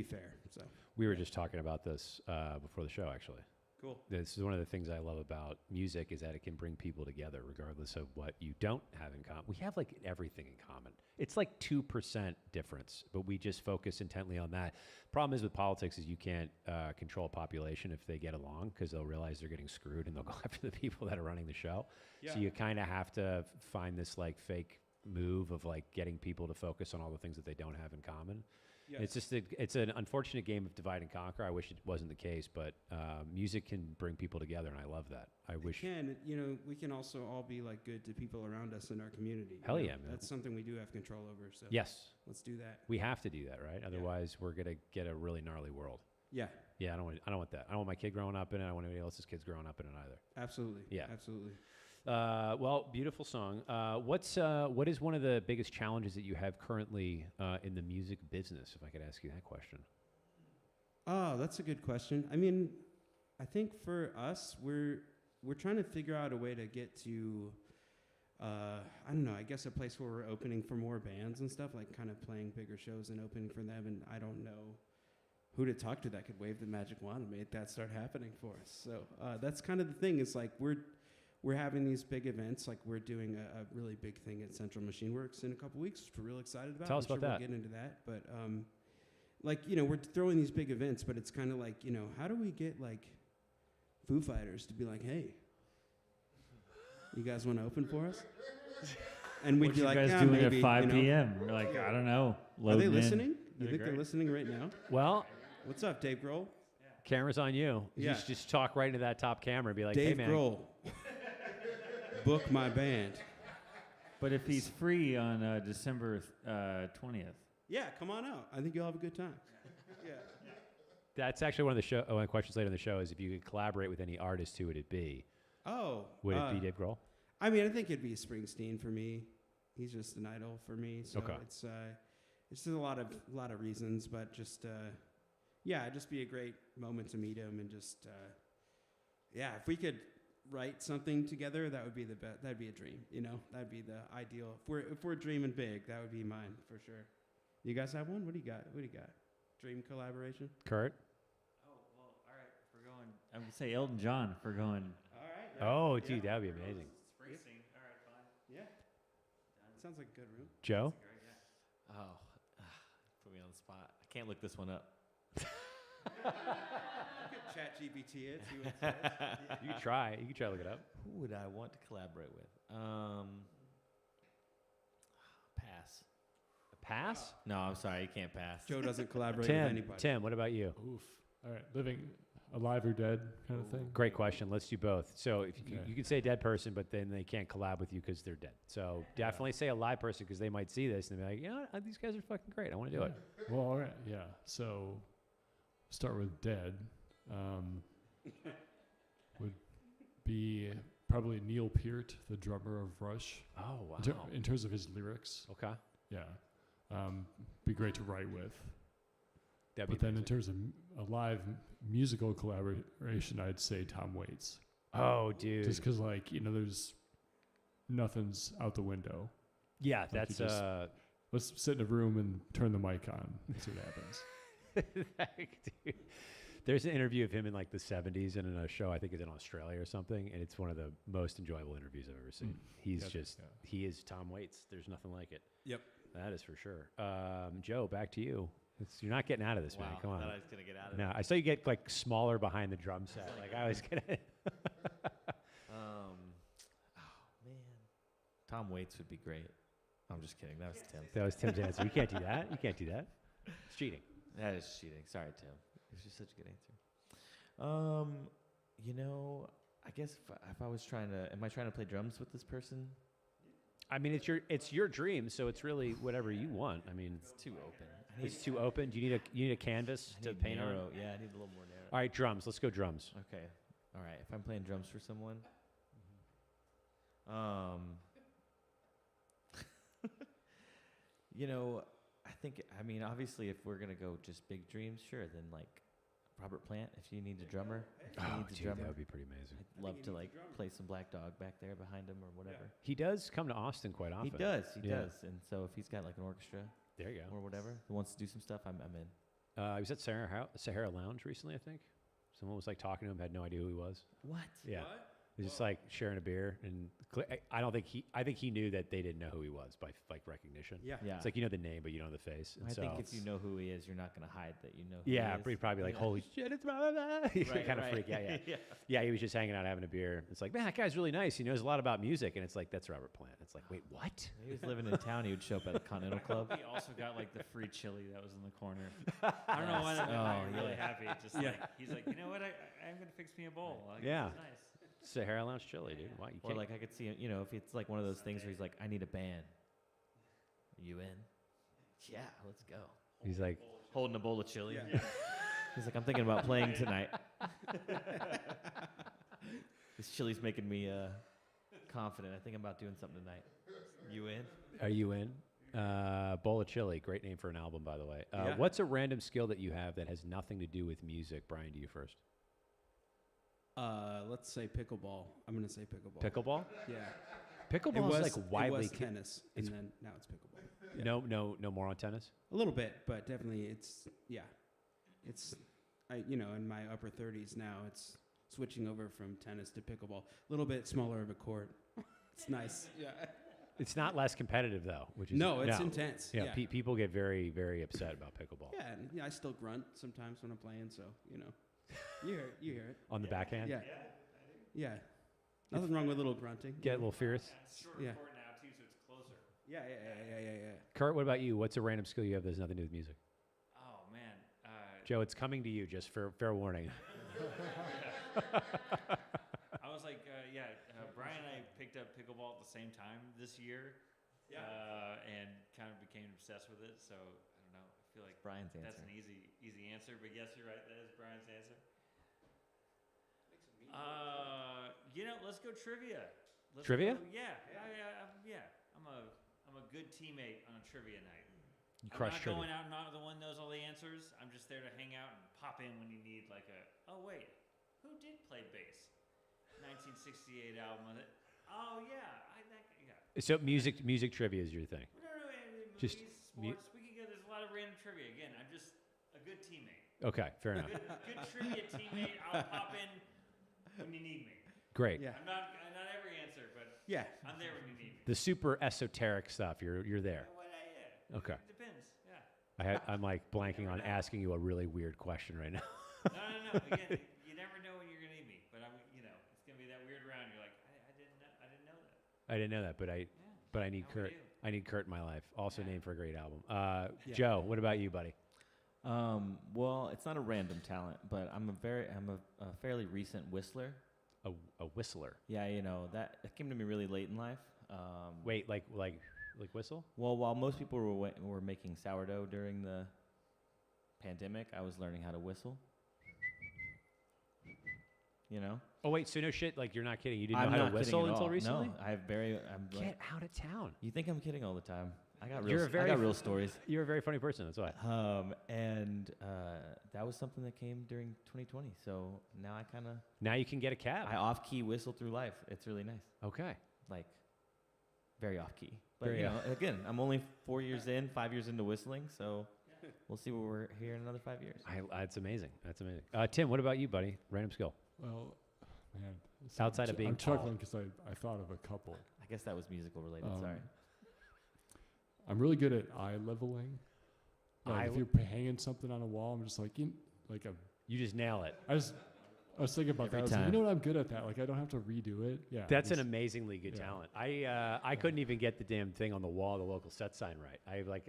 fair. So
We were just talking about this before the show, actually.
cool.
This is one of the things I love about music is that it can bring people together regardless of what you don't have in common. We have, like, everything in common. It's like 2% difference, but we just focus intently on that. Problem is with politics is you can't control a population if they get along, because they'll realize they're getting screwed and they'll go after the people that are running the show.
Yeah.
So you kind of have to find this, like, fake move of, like, getting people to focus on all the things that they don't have in common.
Yes.
It's just it's an unfortunate game of divide and conquer. I wish it wasn't the case, but music can bring people together, and I love that. I wish.
We can also all be, like, good to people around us in our community.
Hell
you know?
yeah, man.
That's something we do have control over. So
Yes,
let's do that.
we have to do that, right? Otherwise, we're gonna get a really gnarly world.
Yeah,
Yeah, I don't want that. I don't want my kid growing up in it. I don't want anybody else's kids growing up in it either.
absolutely.
Yeah.
Absolutely.
Well, beautiful song. What is one of the biggest challenges that you have currently in the music business? If I could ask you that question.
Oh, that's a good question. I mean, I think for us, we're trying to figure out a way to get to, I don't know, I guess a place where we're opening for more bands and stuff, like kind of playing bigger shows and opening for them. And I don't know who to talk to that could wave the magic wand and make that start happening for us. So that's kind of the thing. Is like we're having these big events. Like we're doing a really big thing at Central Machine Works in a couple weeks, which we're real excited about.
Tell us about that.
We'll get into that. But like, you know, we're throwing these big events, but it's kind of like, you know, how do we get like Foo Fighters to be like, hey, you guys want to open for us? And we'd
What
be
you
like,
guys
yeah,
doing
maybe,
at 5
you know.
p.m.? We're like, I don't know.
Are they
loading in.
listening? You
They're
think they're
great.
listening right now?
Well,
What's up, Dave Grohl?
camera's on you.
Yeah.
Just talk right into that top camera and be like,
Dave
hey, man.
Grohl. Book my band.
But if he's free on December 20th.
Yeah, come on out. I think you'll have a good time. Yeah.
That's actually one of the questions later in the show is if you could collaborate with any artist, who would it be?
Oh.
Would it be Dave Grohl?
I mean, I think it'd be Springsteen for me. He's just an idol for me. So
Okay.
it's just a lot of reasons, but just it'd just be a great moment to meet him and just if we could write something together, that would be the best. That'd be a dream, you know. That'd be the ideal. If we're dreaming big, that would be mine for sure. You guys have one? What do you got? Dream collaboration?
Kurt?
Oh, well, all right. If we're going, I would say Elton John if we're going.
All right.
Oh, dude, that would be amazing.
Springsteen. All right, fine.
Yeah. Sounds like a good room.
Joe?
Oh, put me on the spot. I can't look this one up.
Chat GPT it. See what it says.
You can try. You can try to look it up.
Who would I want to collaborate with? Pass.
Pass?
No, I'm sorry, you can't pass.
Joe doesn't collaborate with anybody.
Tim, what about you?
Oof. All right. Living, alive or dead kind of thing.
Great question. Let's do both. So if
Okay.
you can say dead person, but then they can't collab with you because they're dead. So definitely say a live person because they might see this and be like, you know what? These guys are fucking great. I want to do it.
Well, all right. Yeah. So start with dead. Would be probably Neil Peart, the drummer of Rush.
Oh, wow.
In terms of his lyrics.
Okay.
Yeah. Be great to write with.
That'd be
But then in
amazing.
terms of a live musical collaboration, I'd say Tom Waits.
Oh, dude.
Just because, like, you know, there's nothing's out the window.
Yeah,
you
that's
just- Let's sit in a room and turn the mic on and see what happens.
dude. There's an interview of him in like the 70s and in a show I think is in Australia or something, and it's one of the most enjoyable interviews I've ever seen. He's he is Tom Waits. There's nothing like it.
Yep.
That is for sure. Joe, back to you. You're not getting out of this, man. Come
I
on.
thought I was gonna get out of
No, I saw you get like smaller behind the drum set. Like I was gonna.
Oh man, Tom Waits would be great. I'm just kidding. That was Tim.
That was Tim's answer. You can't do that. You can't do that. It's cheating.
That is cheating. Sorry, Tim. It was just such a good answer. You know, I guess if I was am I trying to play drums with this person?
I mean, it's your dream, so it's really whatever you want. I mean,
It's too open.
it's too open. Do you need a canvas
I
to
need
paint on?
narrow. Yeah, I need a little more narrow.
All right, drums. Let's go drums.
Okay. All right. If I'm playing drums for someone, you know, I mean, obviously, if we're gonna go just big dreams, sure. Then like Robert Plant, if you need a drummer,
Oh, dude, that would be pretty amazing.
I'd love to like play some Black Dog back there behind him or whatever.
He does come to Austin quite often.
He does. He
Yeah.
does. And so if he's got like an orchestra
There you go.
or whatever, who wants to do some stuff, I'm in.
He was at Sahara Lounge recently, I think. Someone was like talking to him, had no idea who he was.
What?
Yeah. He was just like sharing a beer, and I think he knew that they didn't know who he was by like recognition.
Yeah.
Yeah.
It's like you know the name, but you don't know the face. And
I
so
think if you know who he is, you're not going to hide that you know who
yeah,
he is.
he'd probably be like,
Yeah.
holy shit, it's blah, blah, blah. He
Right,
kind of
right.
freak out. Yeah.
yeah.
Yeah, he was just hanging out having a beer. It's like, man, that guy's really nice. He knows a lot about music. And it's like, that's Robert Plant. It's like, wait, what?
He was living in town. He would show up at the Continental Club.
He also got like the free chili that was in the corner. I don't know why that made me really happy. Just like he's like, you know what? I'm gonna fix me a bowl. Like,
Yeah.
this is nice.
Sahara Lounge chili, dude. Why? You
Or
can't.
like I could see him, you know, if it's like one of those things where he's like, I need a band. Are you in? Yeah, let's go.
He's like,
Holding a bowl of chili.
Yeah.
He's like, I'm thinking about playing tonight. This chili's making me confident. I think I'm about doing something tonight. You in?
are you in? Bowl of Chili, great name for an album, by the way.
Yeah.
What's a random skill that you have that has nothing to do with music? Brian, to you first.
Let's say pickleball. I'm gonna say pickleball.
Pickleball?
Yeah.
Pickleball is like widely.
It was tennis, and then now it's pickleball. Yeah.
No more on tennis.
A little bit, but definitely it's in my upper 30s now. It's switching over from tennis to pickleball. A little bit smaller of a court. It's nice. Yeah.
It's not less competitive though, which is
It's intense.
Yeah,
Yeah.
people get very, very upset about pickleball.
Yeah, and I still grunt sometimes when I'm playing, so you hear it.
On the backhand,
Yeah. Yeah. Nothing wrong with a little grunting.
get a little fierce.
Yeah.
Court now too, so it's closer.
Yeah.
Kurt, what about you? What's a random skill you have that has nothing to do with music?
Oh man.
Joe, it's coming to you. Just for fair warning.
I was like, Brian and I picked up pickleball at the same time this year, and kind of became obsessed with it. So I don't know. I feel like
Brian's
that's
answer.
an easy answer. But yes, you're right. That is Brian's answer. Let's go trivia.
Trivia?
Yeah. I'm a good teammate on a trivia night.
You crush
I'm
trivia.
not going out and not the one knows all the answers. I'm just there to hang out and pop in when you need like oh wait, who did play bass? 1968 album with it. Oh yeah.
So music trivia is your thing.
No, movies,
Just
sports. There's a lot of random trivia. Again, I'm just a good teammate.
Okay, fair enough.
Good trivia teammate. I'll pop in when you need me.
Great.
Yeah.
I'm not every answer, but
Yeah.
I'm there when you need me.
The super esoteric stuff, you're there. Okay.
It depends. Yeah.
I'm like blanking on asking you a really weird question right now.
No. Again, you never know when you're gonna need me, but it's gonna be that weird round. You're like, I didn't know that.
I didn't know that, but I need
How are
Kurt.
you?
I need Kurt in my life. Also
Yeah.
named for a great album.
Yeah.
Joe, what about you, buddy?
Well, it's not a random talent, but I'm a fairly recent whistler.
A whistler.
Yeah, that came to me really late in life.
Wait, like whistle?
Well, while most people were making sourdough during the pandemic, I was learning how to whistle.
Oh wait, so no shit. Like you're not kidding. You didn't
I'm
know how
not
to whistle
kidding at
until
all.
recently?
No, I'm
Get
like,
out of town.
you think I'm kidding all the time? I got
You're
real stories.
You're a very funny person. That's why.
And that was something that came during 2020. So now
Now you can get a cab.
I off-key whistle through life. It's really nice.
Okay.
Like, very off-key. But,
Very
again, I'm only 5 years into whistling, so we'll see where we're here in another 5 years.
That's amazing. That's amazing. Tim, what about you, buddy? Random skill.
Well, man.
Outside of being
I'm
tall.
chuckling because I thought of a couple.
I guess that was musical related, sorry.
I'm really good at eye leveling. Like if you're hanging something on a wall, I'm just like,
You just nail it.
I was thinking about
Every
that. I was like,
time.
you know what? I'm good at that. Like I don't have to redo it. Yeah.
That's an
just-
amazingly good
yeah.
talent. I couldn't even get the damn thing on the wall, the local set sign right.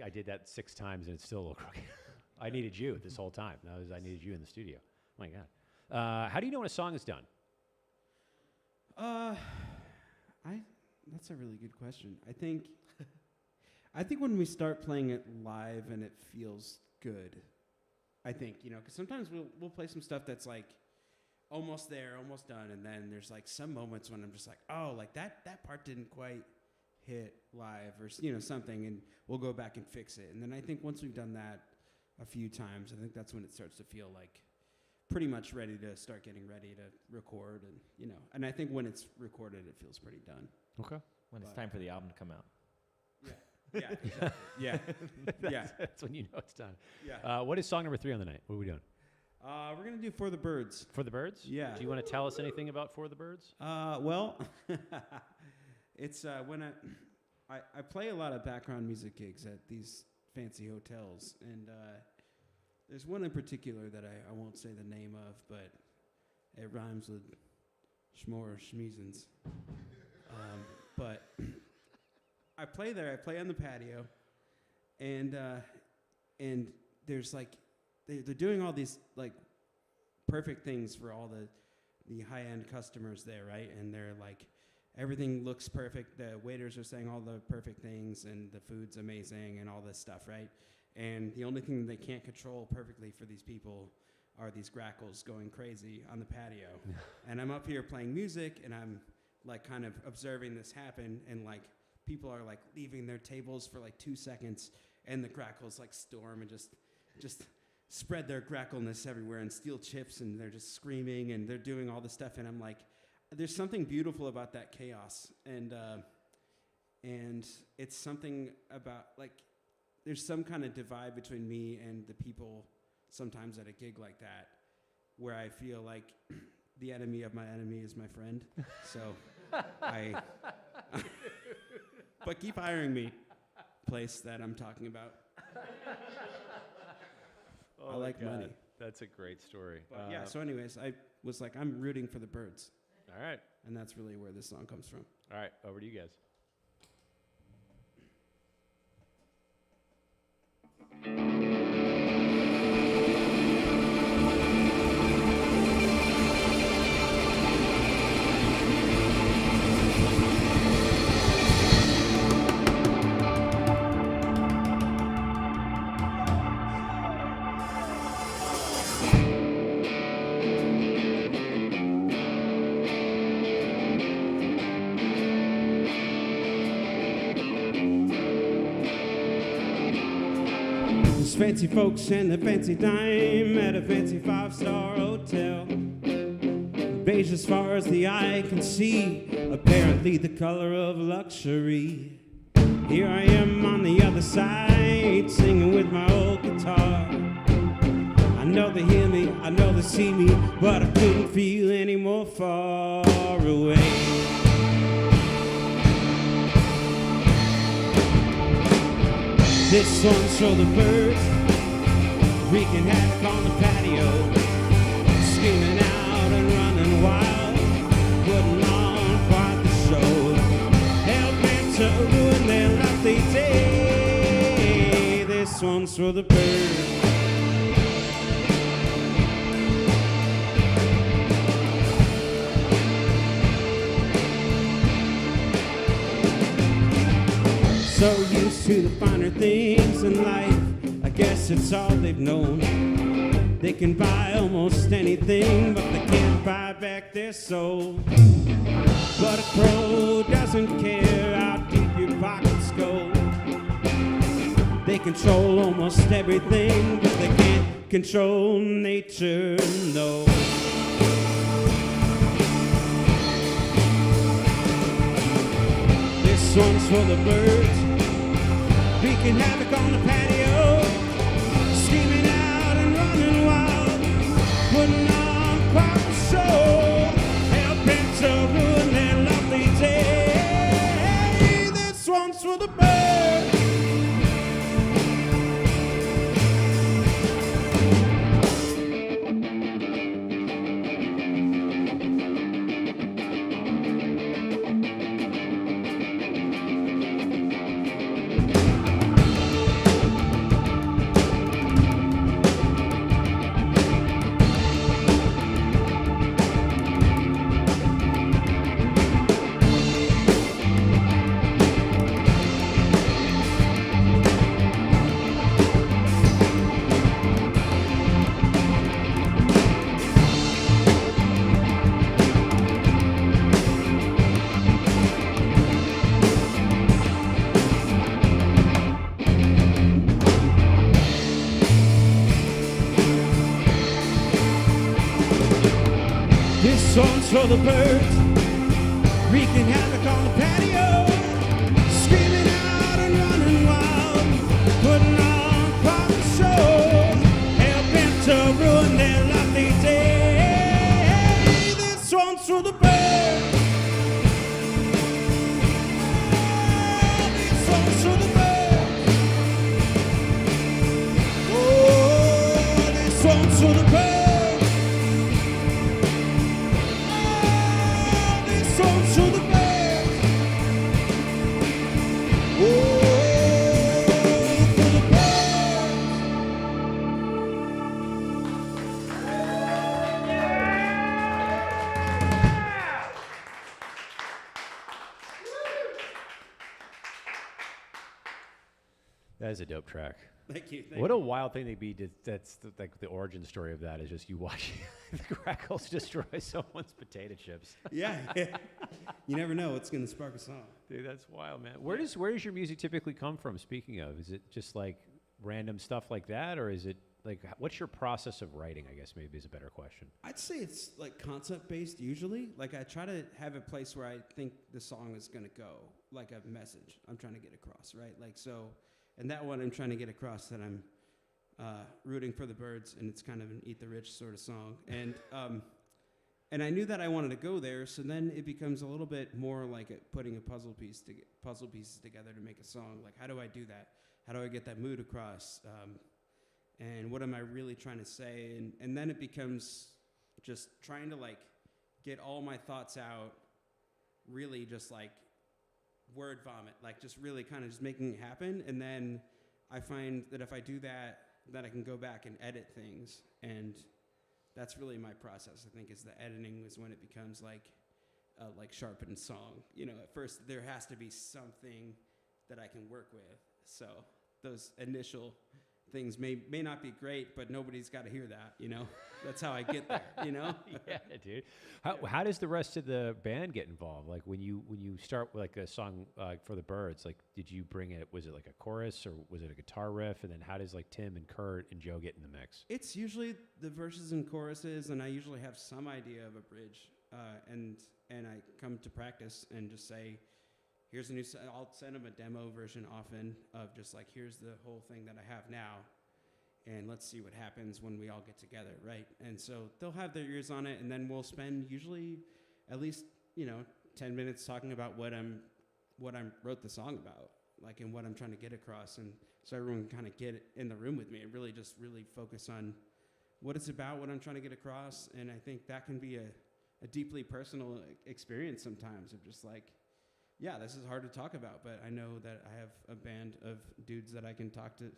I did that 6 times and it's still a little crooked. I needed you this whole time. I needed you in the studio. Oh my God. How do you know when a song is done?
That's a really good question. I think when we start playing it live and it feels good, I think, because sometimes we'll play some stuff that's like almost there, almost done, and then there's like some moments when I'm just like, oh, like that part didn't quite hit live or something, and we'll go back and fix it. And then I think once we've done that a few times, I think that's when it starts to feel like pretty much ready to start getting ready to record, and and I think when it's recorded, it feels pretty done.
Okay.
When it's time for the album to come out.
Yeah, exactly. Yeah, yeah,
That's when you know it's done.
yeah.
What is song number 3 on the night? What are we doing?
We're gonna do For the Birds.
For the Birds?
Yeah.
Do you want to tell us anything about For the Birds?
Well, it's when I play a lot of background music gigs at these fancy hotels, and there's one in particular that I won't say the name of, but it rhymes with schmore or schmeezens. But I play there. I play on the patio, and there's like they're doing all these like perfect things for all the high-end customers there, right? And they're like, everything looks perfect. The waiters are saying all the perfect things, and the food's amazing, and all this stuff, right? And the only thing they can't control perfectly for these people are these grackles going crazy on the patio. And I'm up here playing music, and I'm like kind of observing this happen, and like people are like leaving their tables for like 2 seconds, and the grackles like storm and just spread their grackleness everywhere and steal chips, and they're just screaming, and they're doing all this stuff, and I'm like, there's something beautiful about that chaos, and it's something about like, there's some kind of divide between me and the people sometimes at a gig like that, where I feel like the enemy of my enemy is my friend. So but keep hiring me, place that I'm talking about. I like money.
That's a great story.
But yeah, so anyways, I was like, I'm rooting for the Birds.
All right.
And that's really where this song comes from.
All right. Over to you guys.
There's fancy folks and a fancy dime at a fancy 5-star hotel. Beige as far as the eye can see, apparently the color of luxury. Here I am on the other side, singing with my old guitar. I know they hear me, I know they see me, but I couldn't feel any more far away. This one's for the birds, wreaking havoc on the patio, screaming out and running wild, putting on quite the show, helping to ruin their lovely day. This one's for the birds. So used to the finer things in life, I guess it's all they've known. They can buy almost anything, but they can't buy back their soul. But a crow doesn't care how deep your pockets go. They control almost everything, but they can't control nature, no. This one's for the birds, wreaking havoc on the patio, screaming out and running wild, putting on quite the show, helping to ruin their lovely day. This one's for the birds. This one's for the birds, wreaking havoc on the patio, screaming out and running wild, putting on quite the show, helping to ruin their lovely day. This one's for the birds. This one's for the birds. Oh, this one's for the birds.
That is a dope track.
Thank you.
What a wild thing to be. That's like the origin story of that is just you watching the crackles destroy someone's potato chips.
Yeah. You never know what's going to spark a song.
Dude, that's wild, man. Where does your music typically come from? Speaking of, is it just like random stuff like that, or is it like what's your process of writing? I guess maybe is a better question.
I'd say it's like concept based usually. Like I try to have a place where I think the song is going to go, like a message I'm trying to get across, right? Like so. And that one I'm trying to get across that I'm rooting for the birds, and it's kind of an Eat the Rich sort of song. And I knew that I wanted to go there, so then it becomes a little bit more like putting a puzzle pieces together to make a song. Like, how do I do that? How do I get that mood across? And what am I really trying to say? And then it becomes just trying to like get all my thoughts out, really just like word vomit, like just really kind of just making it happen. And then I find that if I do that, then I can go back and edit things. And that's really my process, I think, is the editing is when it becomes like sharpened song. You know, at first there has to be something that I can work with. So those initial things may not be great, but nobody's got to hear that, you know? That's how I get there, you know?
Yeah, dude. How does the rest of the band get involved? Like when you start with like a song for the Birds, like did you bring it? Was it like a chorus or was it a guitar riff? And then how does like Tim and Kurt and Joe get in the mix?
It's usually the verses and choruses, and I usually have some idea of a bridge, and I come to practice and just say, here's a new. I'll send them a demo version often of just like, here's the whole thing that I have now, and let's see what happens when we all get together, right? And so they'll have their ears on it, and then we'll spend usually at least 10 minutes talking about what I wrote the song about, like, and what I'm trying to get across, and so everyone can kind of get in the room with me and really focus on what it's about, what I'm trying to get across, and I think that can be a deeply personal experience sometimes of just like, yeah, this is hard to talk about, but I know that I have a band of dudes that I can talk to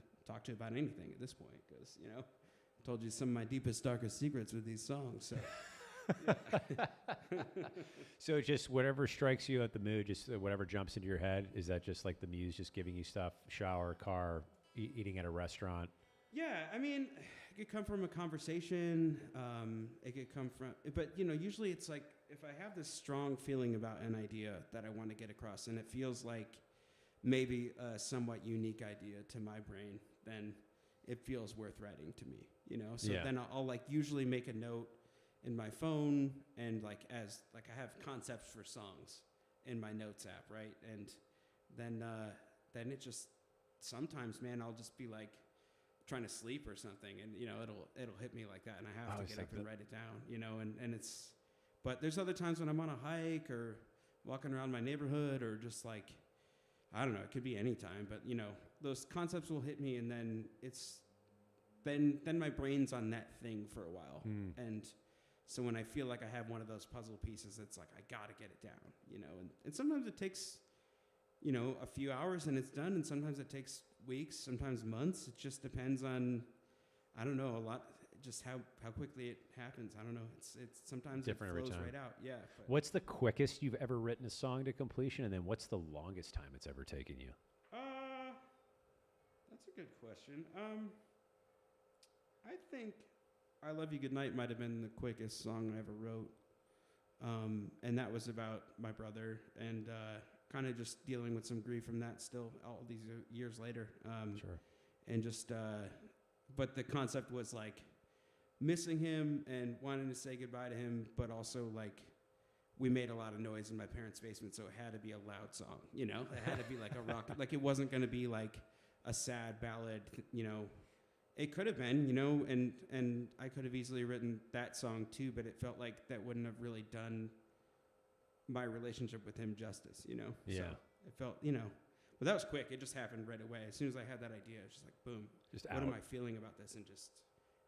about anything at this point, because I told you some of my deepest, darkest secrets with these songs. So,
So just whatever strikes you at the mood, just whatever jumps into your head. Is that just like the muse just giving you stuff? Shower, car, eating at a restaurant.
yeah, I mean, it could come from a conversation. It could come from, but usually it's like if I have this strong feeling about an idea that I want to get across, and it feels like maybe a somewhat unique idea to my brain, then it feels worth writing to me, So
Yeah.
then I'll like usually make a note in my phone, and like as like I have concepts for songs in my notes app, right? And then it just sometimes, man, I'll just be like trying to sleep or something, and it'll hit me like that, and I have to get up and write it down, and it's. But there's other times when I'm on a hike or walking around my neighborhood, or just like, I don't know, it could be any time, but those concepts will hit me, and then then my brain's on that thing for a while. And so when I feel like I have one of those puzzle pieces, it's like, I got to get it down, and sometimes it takes, a few hours and it's done. And sometimes it takes weeks, sometimes months. It just depends on, I don't know, a lot, just how quickly it happens. I don't know. It's sometimes
Different
it
every
flows
time.
right out. Yeah. But
What's the quickest you've ever written a song to completion, and then what's the longest time it's ever taken you?
That's a good question. I think I Love You Goodnight might have been the quickest song I ever wrote. And that was about my brother, and kind of just dealing with some grief from that still all these years later.
Sure.
And just, but the concept was like missing him and wanting to say goodbye to him, but also like we made a lot of noise in my parents' basement, so it had to be a loud song, It had to be like a rock, like it wasn't going to be like a sad ballad, It could have been, and I could have easily written that song too, but it felt like that wouldn't have really done my relationship with him justice,
Yeah.
So it felt, but that was quick. It just happened right away. As soon as I had that idea, it was just like, boom.
Just
what am I feeling about this? And just,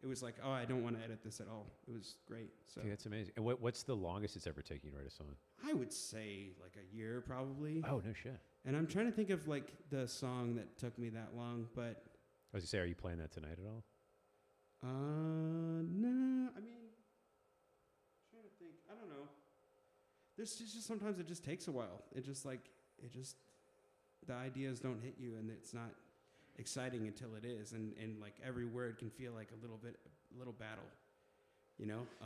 it was like, oh, I don't want to edit this at all. It was great. So
Dude, that's amazing. And what's the longest it's ever taken you to write a song?
I would say like a year probably.
Oh, no shit.
And I'm trying to think of like the song that took me that long, but
I was gonna say, are you playing that tonight at all?
no, I mean, trying to think. I don't know. There's just sometimes it just takes a while. The ideas don't hit you, and it's not exciting until it is, and like every word can feel like a little battle,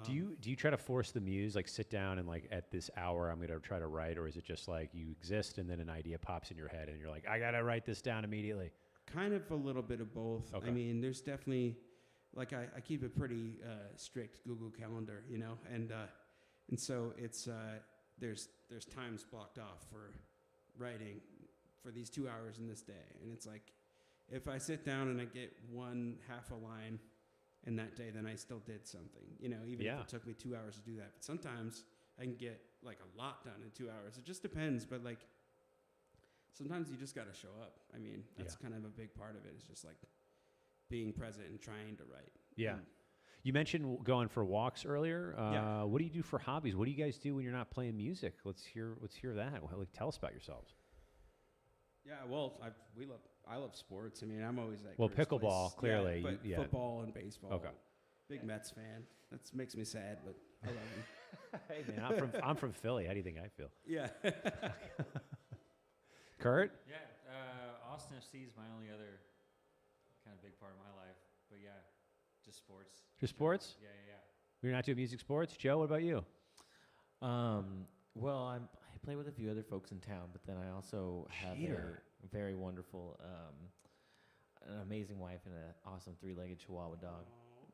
Do you try to force the muse, like sit down and like at this hour I'm gonna try to write, or is it just like you exist and then an idea pops in your head and you're like, I gotta write this down immediately?
Kind of a little bit of both.
Okay.
I mean, there's definitely, like I keep a pretty strict Google Calendar, and so it's there's times blocked off for writing for these 2 hours in this day, and it's like if I sit down and I get one half a line in that day, then I still did something, even if it took me 2 hours to do that. But sometimes I can get like a lot done in 2 hours. It just depends, but like sometimes you just got to show up. I mean, that's kind of a big part of it. It's just like being present and trying to write.
Yeah.
And
You mentioned going for walks earlier.
Yeah.
What do you do for hobbies? What do you guys do when you're not playing music? Let's hear that. Well, like, tell us about yourselves.
yeah, well, I love sports. I mean, I'm always like,
Well, pickleball, clearly,
yeah, but
yeah.
football and baseball.
Okay.
Big Mets fan. That makes me sad, but I love them.
Hey man, I'm from Philly. How do you think I feel?
Yeah.
Kurt?
Yeah, Austin FC is my only other kind of big part of my life. But yeah, just sports.
Just sports?
Yeah.
You're not doing music sports? Joe, what about you?
Well, I play with a few other folks in town, but then I also have
Cheater.
a very wonderful, an amazing wife and an awesome 3-legged Chihuahua dog.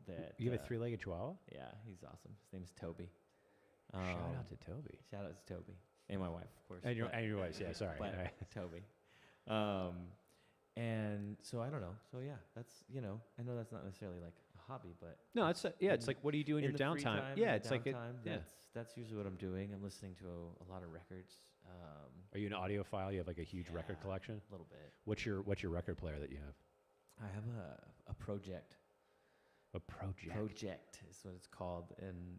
That
You have a 3-legged chihuahua?
Yeah, he's awesome. His name's Toby.
Shout out to Toby.
Shout out to Toby and my wife, of course.
And your
but-
wife, yeah, sorry.
but
All right.
Toby. And so I don't know. So yeah, that's I know that's not necessarily like a hobby, but
No, it's it's like what do you do in your
the free
downtime?
time,
Yeah,
in
it's
the
like
downtime,
yeah.
that's usually what I'm doing. I'm listening to a lot of records.
Are you an audiophile? You have like a huge record
Yeah.
collection.
A little bit.
What's your record player that you have?
I have a project.
A project.
Project is what it's called, and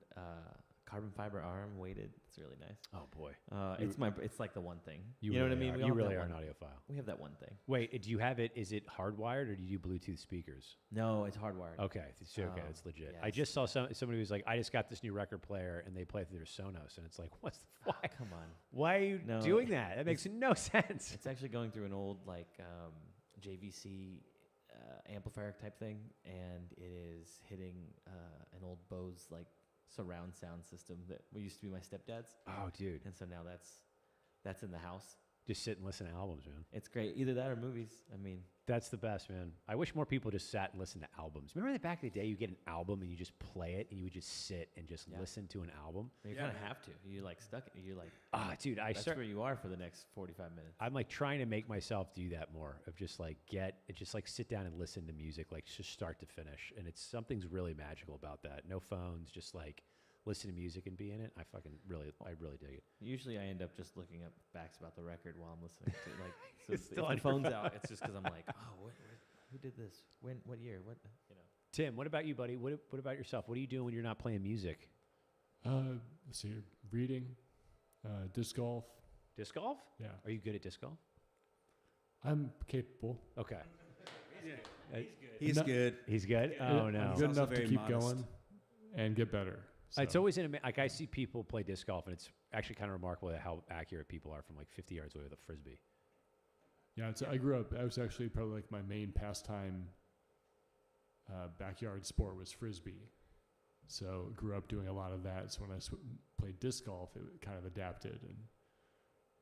carbon fiber arm weighted. It's really nice.
Oh boy,
It's like the one thing.
you
know
really
what I mean?
Are.
We
You
all have
really
that
are an
one-
audiophile.
We have that one thing.
Wait, do you have it? Is it hardwired or do you do Bluetooth speakers?
No, it's hardwired.
Okay, okay, that's legit.
yeah,
I just saw somebody who was like, I just got this new record player and they play through their Sonos, and it's like, what's the why?
Come on.
Why are you
No,
doing that? That makes no sense.
It's actually going through an old JVC amplifier type thing, and it is hitting an old Bose surround sound system that used to be my stepdad's,
Oh, dude,
and so now that's in the house.
just sit and listen to albums, man.
It's great. Either that or movies. I mean,
That's the best, man. I wish more people just sat and listened to albums. Remember that back in the day, you get an album and you just play it, and you would just sit and just
Yeah.
listen to an album.
you
Yeah,
kind of
man.
have to. You're stuck. You're like,
Dude,
that's where you are for the next 45 minutes.
I'm like trying to make myself do that more of just like sit down and listen to music, like just start to finish. And it's something's really magical about that. No phones, just like listen to music and be in it. I really dig it.
Usually, I end up just looking up facts about the record while I'm listening to it. So
It's
if
still
the
on your
phone's
phone.
out, it's just because I'm like, who did this? When? What year? What?
Tim, what about you, buddy? What about yourself? What are you doing when you're not playing music?
Let's see here. Reading, disc golf.
Disc golf?
Yeah,
Are you good at disc golf?
I'm capable.
Okay.
He's
No-
good.
He's good?
Yeah,
Oh,
I'm
no.
He's
good
also
enough to
very
keep
modest.
going and get better.
It's
So,
always like I see people play disc golf, and it's actually kind of remarkable how accurate people are from like 50 yards away with a frisbee.
yeah. I grew up. I was actually probably like my main pastime. Backyard sport was frisbee, so grew up doing a lot of that. So when I played disc golf, it kind of adapted, and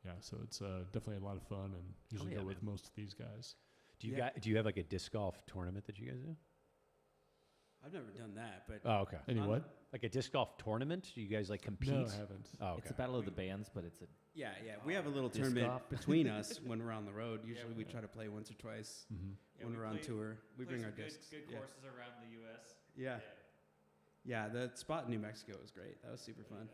yeah. So it's definitely a lot of fun, and usually
yeah,
go with
man.
most of these guys.
Do you
Yeah.
do you have like a disc golf tournament that you guys do?
I've never done that, but
Oh, okay.
Any
Um,
what?
Like a disc golf tournament? Do you guys like compete?
No, I haven't.
Oh, okay.
It's a battle of the bands, but it's a
yeah. We have a little
Disc
tournament
golf.
between us when we're on the road. Usually we
yeah.
try to play once or twice
Mm-hmm.
when we're on tour. We bring our
good,
discs.
Good
Yeah.
courses around the U.S.
Yeah. Yeah, the spot in New Mexico was great. That was super fun.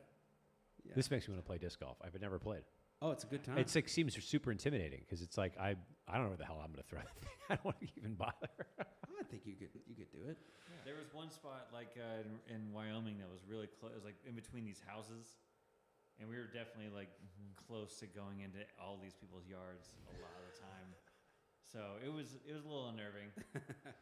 Yeah.
This makes me want to play disc golf. I've never played.
Oh, it's a good time.
It's like seems super intimidating because it's like I don't know where the hell I'm going to throw that thing. I don't want to even bother.
I think you could do it.
There was one spot in Wyoming that was really close. It was like in between these houses, and we were definitely like close to going into all these people's yards a lot of the time. So it was a little unnerving.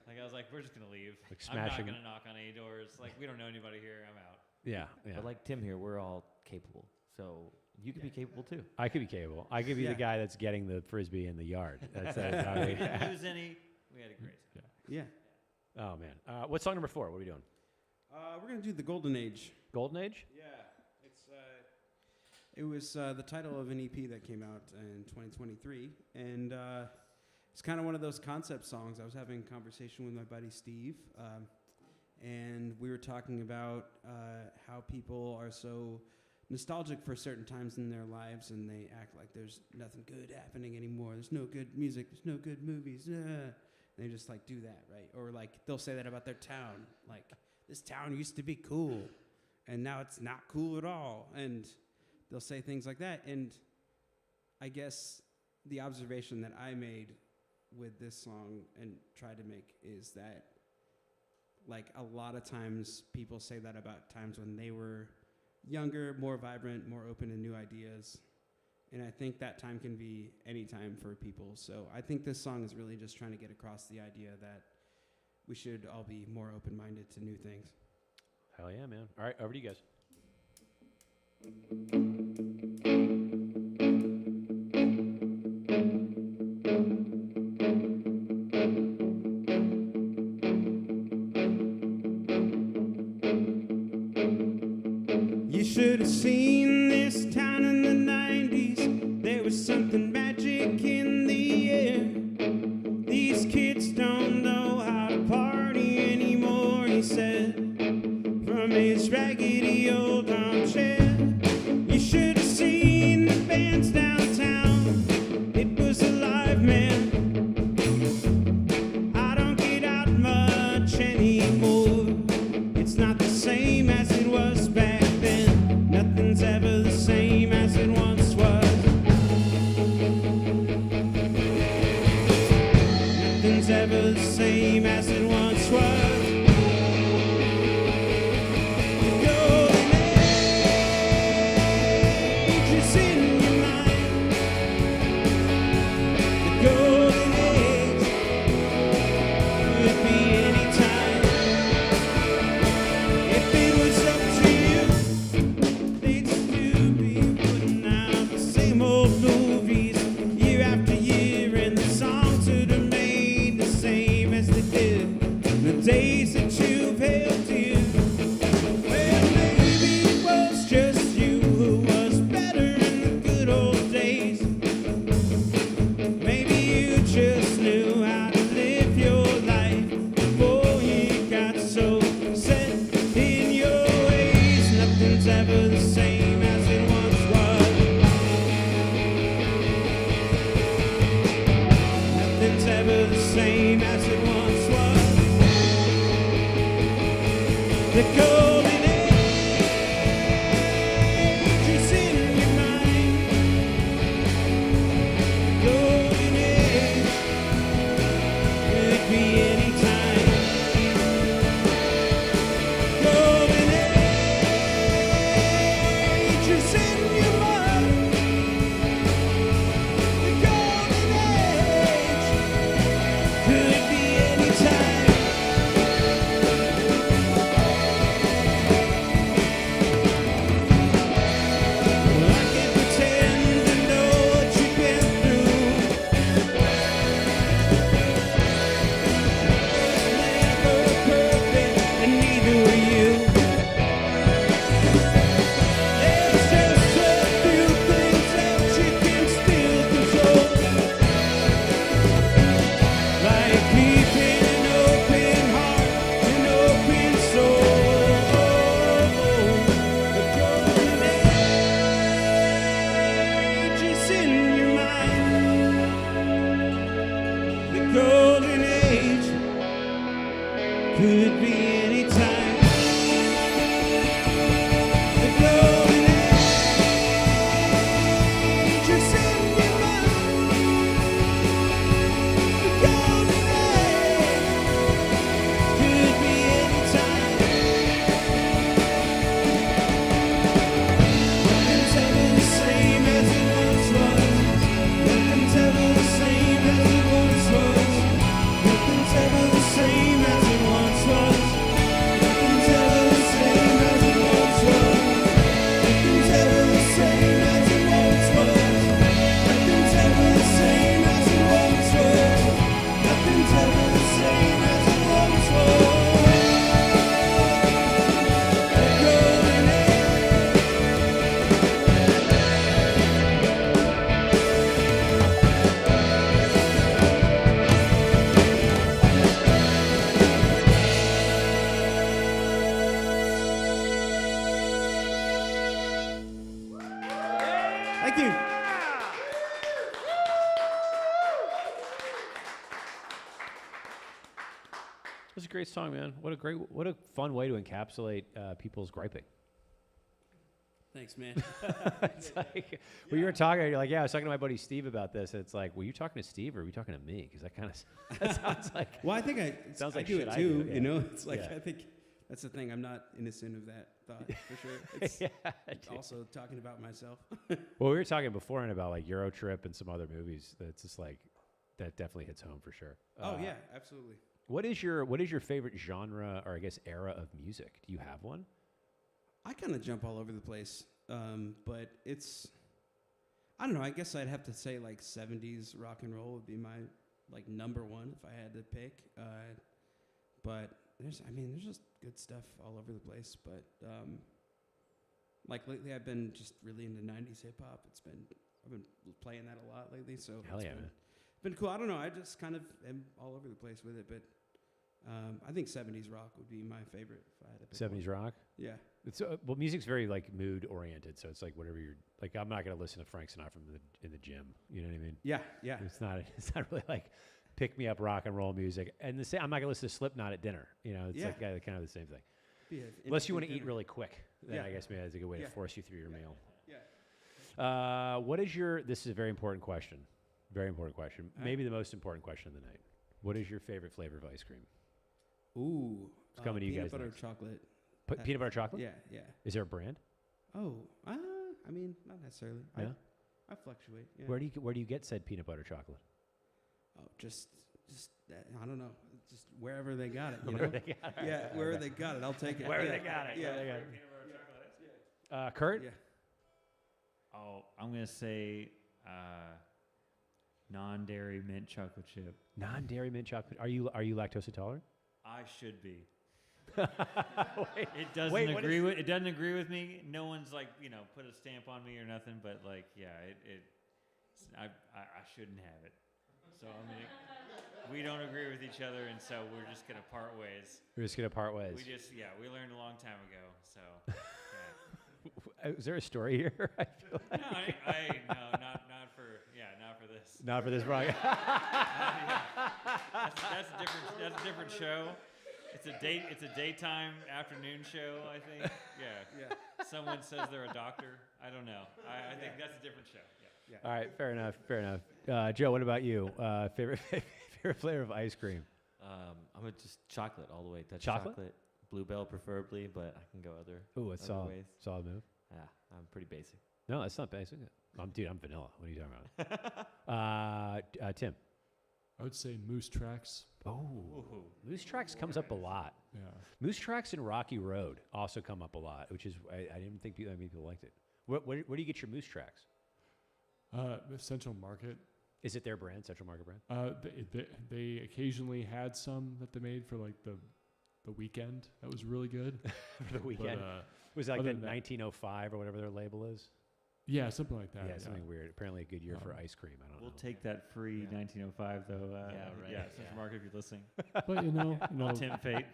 Like I was like, we're just gonna leave.
Like
I'm not
smashing-
gonna knock on any doors. Like we don't know anybody here. I'm out.
Yeah, yeah.
But like Tim here, we're all capable. So you could be capable too.
I could be capable. I could be the
Yeah.
guy that's getting the frisbee in the yard. That's
We
I mean,
didn't lose any. We had a great time.
Yeah.
oh man. What's song number 4? What are we doing?
We're gonna do the Golden Age.
Golden Age?
Yeah, it was the title of an EP that came out in 2023, and it's kind of one of those concept songs. I was having a conversation with my buddy Steve, and we were talking about how people are so nostalgic for certain times in their lives, and they act like there's nothing good happening anymore. There's no good music. There's no good movies. And they just like do that, right? Or like they'll say that about their town, like this town used to be cool, and now it's not cool at all. And they'll say things like that. And I guess the observation that I made with this song and tried to make is that, like, a lot of times people say that about times when they were younger, more vibrant, more open to new ideas. And I think that time can be any time for people. So I think this song is really just trying to get across the idea that we should all be more open-minded to new things.
Hell yeah, man. All right, over to you guys.
have seen this town in the 90s. There was something magic in the air. These kids don't know how to party anymore, he said, from his raggedy old armchair. You should have seen the bands downtown. It was alive, man. I don't get out much anymore. It's not the same as it was back then. Nothing's ever the same as it once was. Nothing's ever the same as it once was. The golden age is in your mind. The golden age could be any time. If it was up to you, they'd still be putting out the same old movies year after year, and the songs would remain the same as they did in the days that you've held dear. Well, maybe it was just you who was better in the good old days. Maybe you just knew how to live your life before you got so set in your ways. Nothing's ever the same as it once was. Nothing's ever the same as it once was. The golden age is in your mind. The golden age could be any time. Golden age is in your mind. The golden age could be any time. Well, I can't pretend to know what you've been through. Never perfect, and neither were you. There's just a few things that you can still control, like keeping an open heart and open soul. The golden age is in your mind. The golden age could be any time. The golden age is in your mind. The golden age could be any time. Nothing's ever the same as it once was. Nothing's ever the same as it once was. Nothing's ever the same as it once was. Nothing's ever the same as it once was. Nothing's ever the same as it once was. Nothing's ever the same as it once was. Nothing's ever the same as it once was. The golden Thank you.
It was a great song, man. What a fun way to encapsulate people's griping.
Thanks, man.
It's like when you were talking, you're like, yeah, I was talking to my buddy Steve about this. And it's like, were you talking to Steve or were you talking to me? Because that kind of that sounds like.
Well, I think
Sounds
I
like
do
shit
it
I
too.
do, yeah.
You know, it's like
Yeah.
I think that's the thing. I'm not innocent of that thought for sure. It's
Yeah, dude.
also talking about myself.
Well, we were talking beforehand about like Eurotrip and some other movies. That's just like that definitely hits home for sure.
Oh yeah, absolutely.
What is your favorite genre or I guess era of music? Do you have one?
I kind of jump all over the place, but it's I don't know. I guess I'd have to say like 70s rock and roll would be my like number one if I had to pick. But there's just good stuff all over the place. But Like lately, I've been just really into '90s hip hop. I've been playing that a lot lately. So
Hell
it's
yeah, man.
been cool. I don't know. I just kind of am all over the place with it, but I think '70s rock would be my favorite if I had to pick
70s rock.
Yeah.
It's well, music's very like mood oriented, so it's like whatever you're like. I'm not gonna listen to Frank Sinatra in the gym. You know what I mean?
Yeah. Yeah.
It's not really like pick me up rock and roll music. And the same, I'm not gonna listen to Slipknot at dinner. You know, it's
Yeah.
like kind of the same thing.
Be an
Unless you want to
interesting
eat
dinner.
really quick, then
Yeah.
I guess maybe that's a good way
Yeah.
to force you through your meal.
Yeah.
What is your? This is a very important question. Very important question.
All right.
Maybe the most important question of the night. What is your favorite flavor of ice cream?
Ooh.
It's coming to you
peanut
guys
butter
next.
chocolate.
Peanut butter chocolate?
Yeah. Yeah.
Is there a brand?
Oh. I mean, not necessarily.
Yeah.
I fluctuate. Yeah.
Where do you get said peanut butter chocolate?
Oh, just I don't know. Just wherever they got it. You
Where
know?
they got it.
Yeah, wherever they got it, I'll take it.
Where
yeah.
they got it.
Yeah.
Where they got it. Kurt?
Yeah.
Oh, I'm gonna say non-dairy mint chocolate chip.
Non-dairy mint chocolate. Are you lactose intolerant?
I should be.
Wait,
It doesn't
wait, what
agree
is-
with. It doesn't agree with me. No one's like put a stamp on me or nothing. But like I shouldn't have it. So I mean, we don't agree with each other, and so we're just gonna part ways.
We're just gonna part ways.
We learned a long time ago. So yeah.
Is there a story here? I feel like
No, not for this.
not for this broadcast.
That's a different show. It's a daytime afternoon show, I think. Yeah.
Yeah.
Someone says they're a doctor. I don't know. I think that's a different show. Yeah.
All right, fair enough. Joe, what about you? Favorite flavor of ice cream?
I'm a just chocolate all the way. Dutch
Chocolate?
Bluebell preferably, but I can go other.
Ooh, it's
other
solid.
ways.
Solid move.
Yeah, I'm pretty basic.
No, that's not basic. I'm vanilla. What are you talking about? Tim.
I would say Moose Tracks.
Oh, Moose Tracks comes up a lot.
Yeah.
Moose Tracks and Rocky Road also come up a lot, which is I didn't think many people liked it. Where do you get your Moose Tracks?
Central Market.
Is it their brand, Central Market brand?
They occasionally had some that they made for like the weekend. That was really good.
For the weekend?
But,
was it like
other
the
than that-
1905 or whatever their label is?
yeah, something like that.
Yeah, something weird. Apparently a good year for
Um,
ice cream. I don't
We'll
know.
take that free 1905 though.
Yeah, right.
Yeah, Central
Yeah.
Market if you're listening.
But
Tim Fate.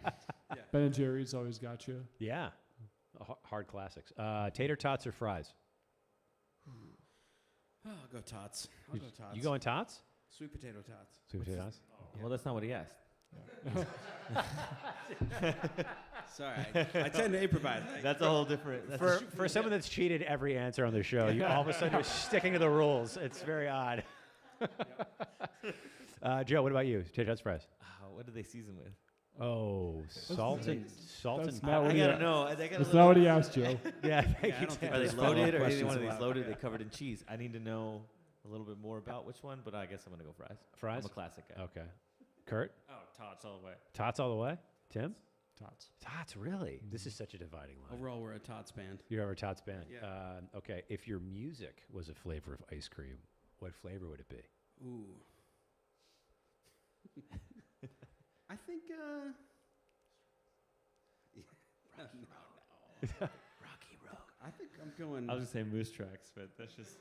Ben and Jerry's always got you.
Yeah. Hard classics. Tater tots or fries?
Oh, I'll go tots. I'll go tots.
You going tots?
Sweet potato tots.
Sweet potato tots?
Well, that's not what he asked.
Sorry, I tend to improvise.
That's a whole different. That's
For someone that's cheated every answer on the show, you all of a sudden are sticking to the rules. It's very odd. Joe, what about you? Tater tots, fries?
what do they season with?
Oh, salt and
That's
pepper.
not what
I
he
gotta
a-
know. They gotta
That's not what he asked, Joe.
Yeah, thank
I
you.
don't think
Tim.
Are they
There's follow-up
loaded, or any
questions
one of these
allowed.
loaded?
Okay.
They covered in cheese. I need to know a little bit more about which one, but I guess I'm gonna go fries.
Fries?
I'm a classic guy.
Okay. Kurt?
Oh, tots all the way.
Tots all the way? Tim?
Tots.
Tots, really? This is such a dividing line.
Overall, we're a tots band.
You're ever tots band?
Yeah.
Okay, if your music was a flavor of ice cream, what flavor would it be?
Ooh. I think.
Rocky Road.
I think I'm going.
I was gonna say Moose Tracks, but that's just.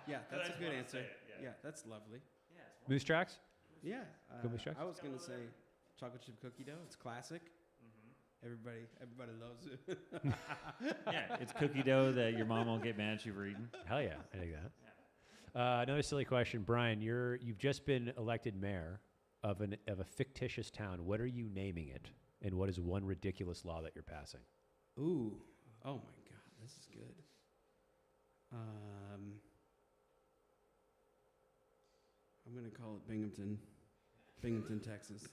Yeah, that's a
just
good
wanna
answer.
say it, yeah.
Yeah, that's lovely.
Moose Tracks?
Yeah.
Go Moose Tracks?
I was gonna say chocolate chip cookie dough. It's classic. Everybody loves it.
Yeah, it's cookie dough that your mom won't get mad at you for eating.
Hell yeah, I think that. Another silly question, Brian. You've just been elected mayor of a fictitious town. What are you naming it, and what is one ridiculous law that you're passing?
Ooh. Oh my God, this is good. I'm gonna call it Binghamton, Texas,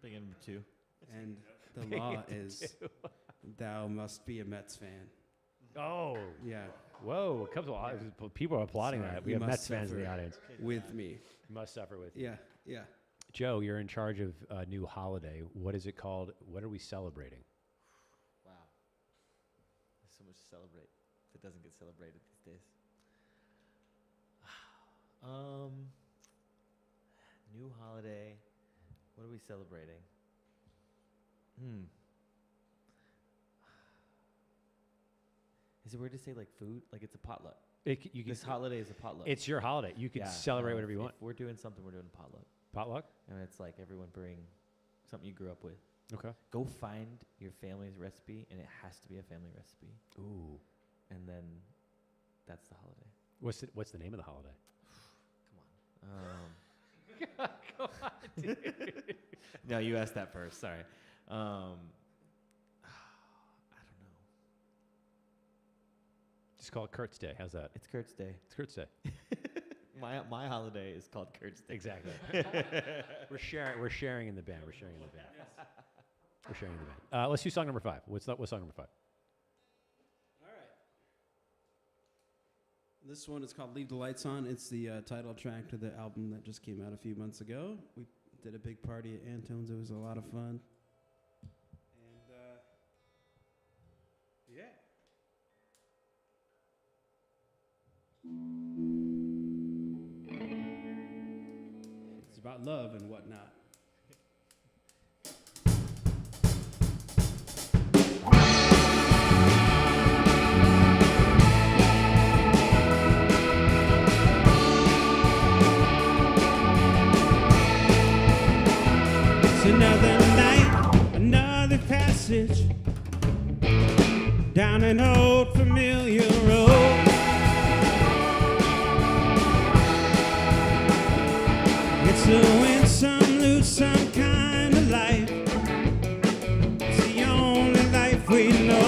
Big M two.
and the law is thou must be a Mets fan.
Oh,
Yeah,
whoa! A couple of people are applauding
Sorry,
that. We
you
have Mets
must
fans in the
suffer.
audience.
with me.
You must suffer with you.
Yeah, yeah.
Joe, you're in charge of a new holiday. What is it called? What are we celebrating?
Wow. There's so much to celebrate that doesn't get celebrated these days. New holiday. What are we celebrating? Is it weird to say like food? Like it's a potluck.
You
This holiday is a potluck.
It's your holiday. You can celebrate whatever you want.
If we're doing something, we're doing a potluck.
Potluck?
And it's like everyone bring something you grew up with.
Okay.
Go find your family's recipe, and it has to be a family recipe.
Ooh.
And then that's the holiday.
What's the name of the holiday?
Come on. No, you asked that first. Sorry. I don't know.
Just call it Kurt's Day. How's that?
It's Kurt's Day.
It's Kurt's Day.
My holiday is called Kurt's Day.
Exactly. We're sharing in the band. We're sharing in the band. We're sharing in the band. Let's do song number 5. What's song number 5?
All right. This one is called Leave the Lights On. It's the title track to the album that just came out a few months ago. We did a big party at Antone's. It was a lot of fun. And, yeah. It's about love and whatnot. Another night, another passage down an old familiar road. It's a win some, lose some kind of life. It's the only life we know.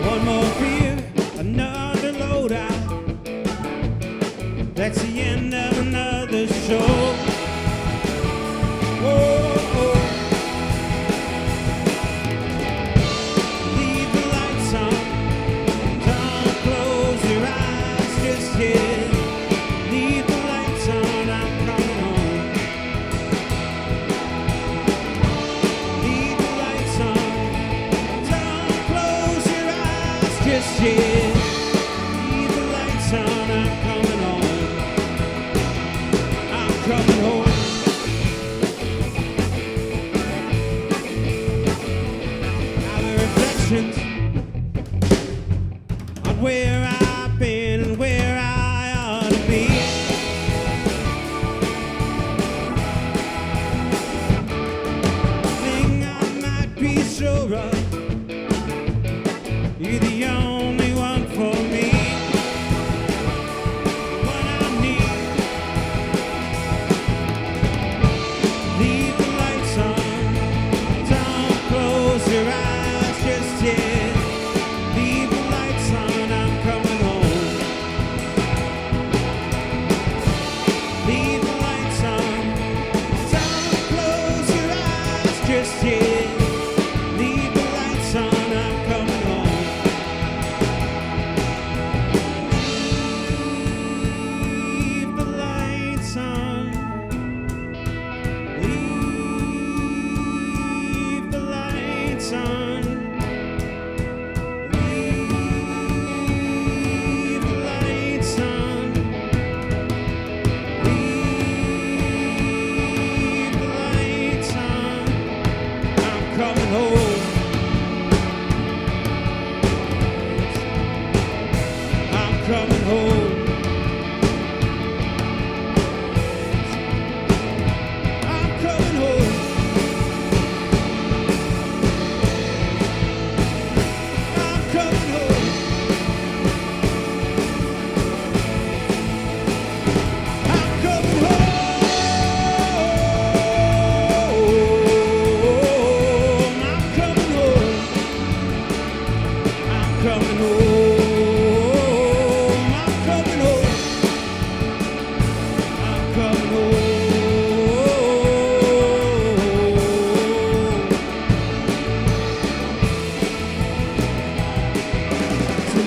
One more beer, another loadout. That's the end of another show. Whoa, whoa. Leave the lights on. Don't close your eyes just yet. Leave the lights on. I'm coming home. Leave the lights on. Don't close your eyes just yet. Leave the lights on. I'm coming home. Coming home. Now the reflections on where I've been and where I ought to be. Thing I might be sure of, you're the only one for me. What I need. Leave the lights on. Don't close your eyes just yet. Leave the lights on. I'm coming home. Leave the lights on. Don't close your eyes just yet. Leave the lights on. I'm coming home. Leave the lights on. Leave the lights on. Leave the lights on. Leave the lights on. I'm coming home. I'm coming home. I'm coming home. I'm coming home. I'm coming home. I'm coming home. I'm coming home. I'm coming home. I'm coming home. To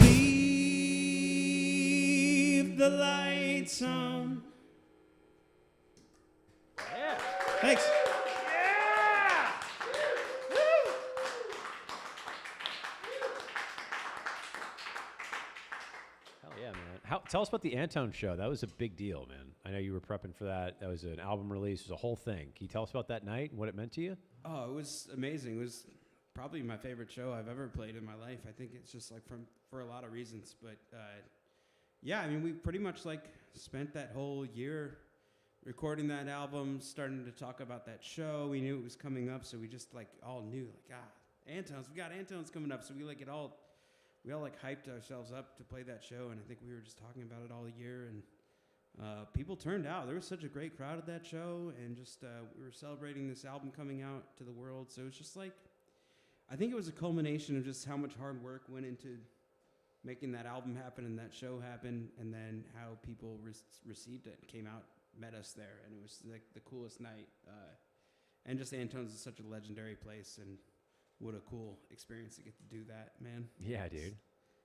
leave the lights on.
Yeah.
Thanks.
Hell yeah, man. Tell us about the Antone show. That was a big deal, man. I know you were prepping for that. That was an album release. It was a whole thing. Can you tell us about that night and what it meant to you?
Oh, it was amazing. It was probably my favorite show I've ever played in my life. I think it's just like for a lot of reasons, but yeah, I mean, we pretty much like spent that whole year recording that album, starting to talk about that show. We knew it was coming up, so we just like all knew like Antone's. We got Antone's coming up, so we all like hyped ourselves up to play that show, and I think we were just talking about it all year, and people turned out. There was such a great crowd at that show, and just we were celebrating this album coming out to the world. So it's just like, I think it was a culmination of just how much hard work went into making that album happen and that show happen, and then how people received it and came out, met us there, and it was like the coolest night. And just Antone's is such a legendary place, and what a cool experience to get to do that, man.
Yeah, dude.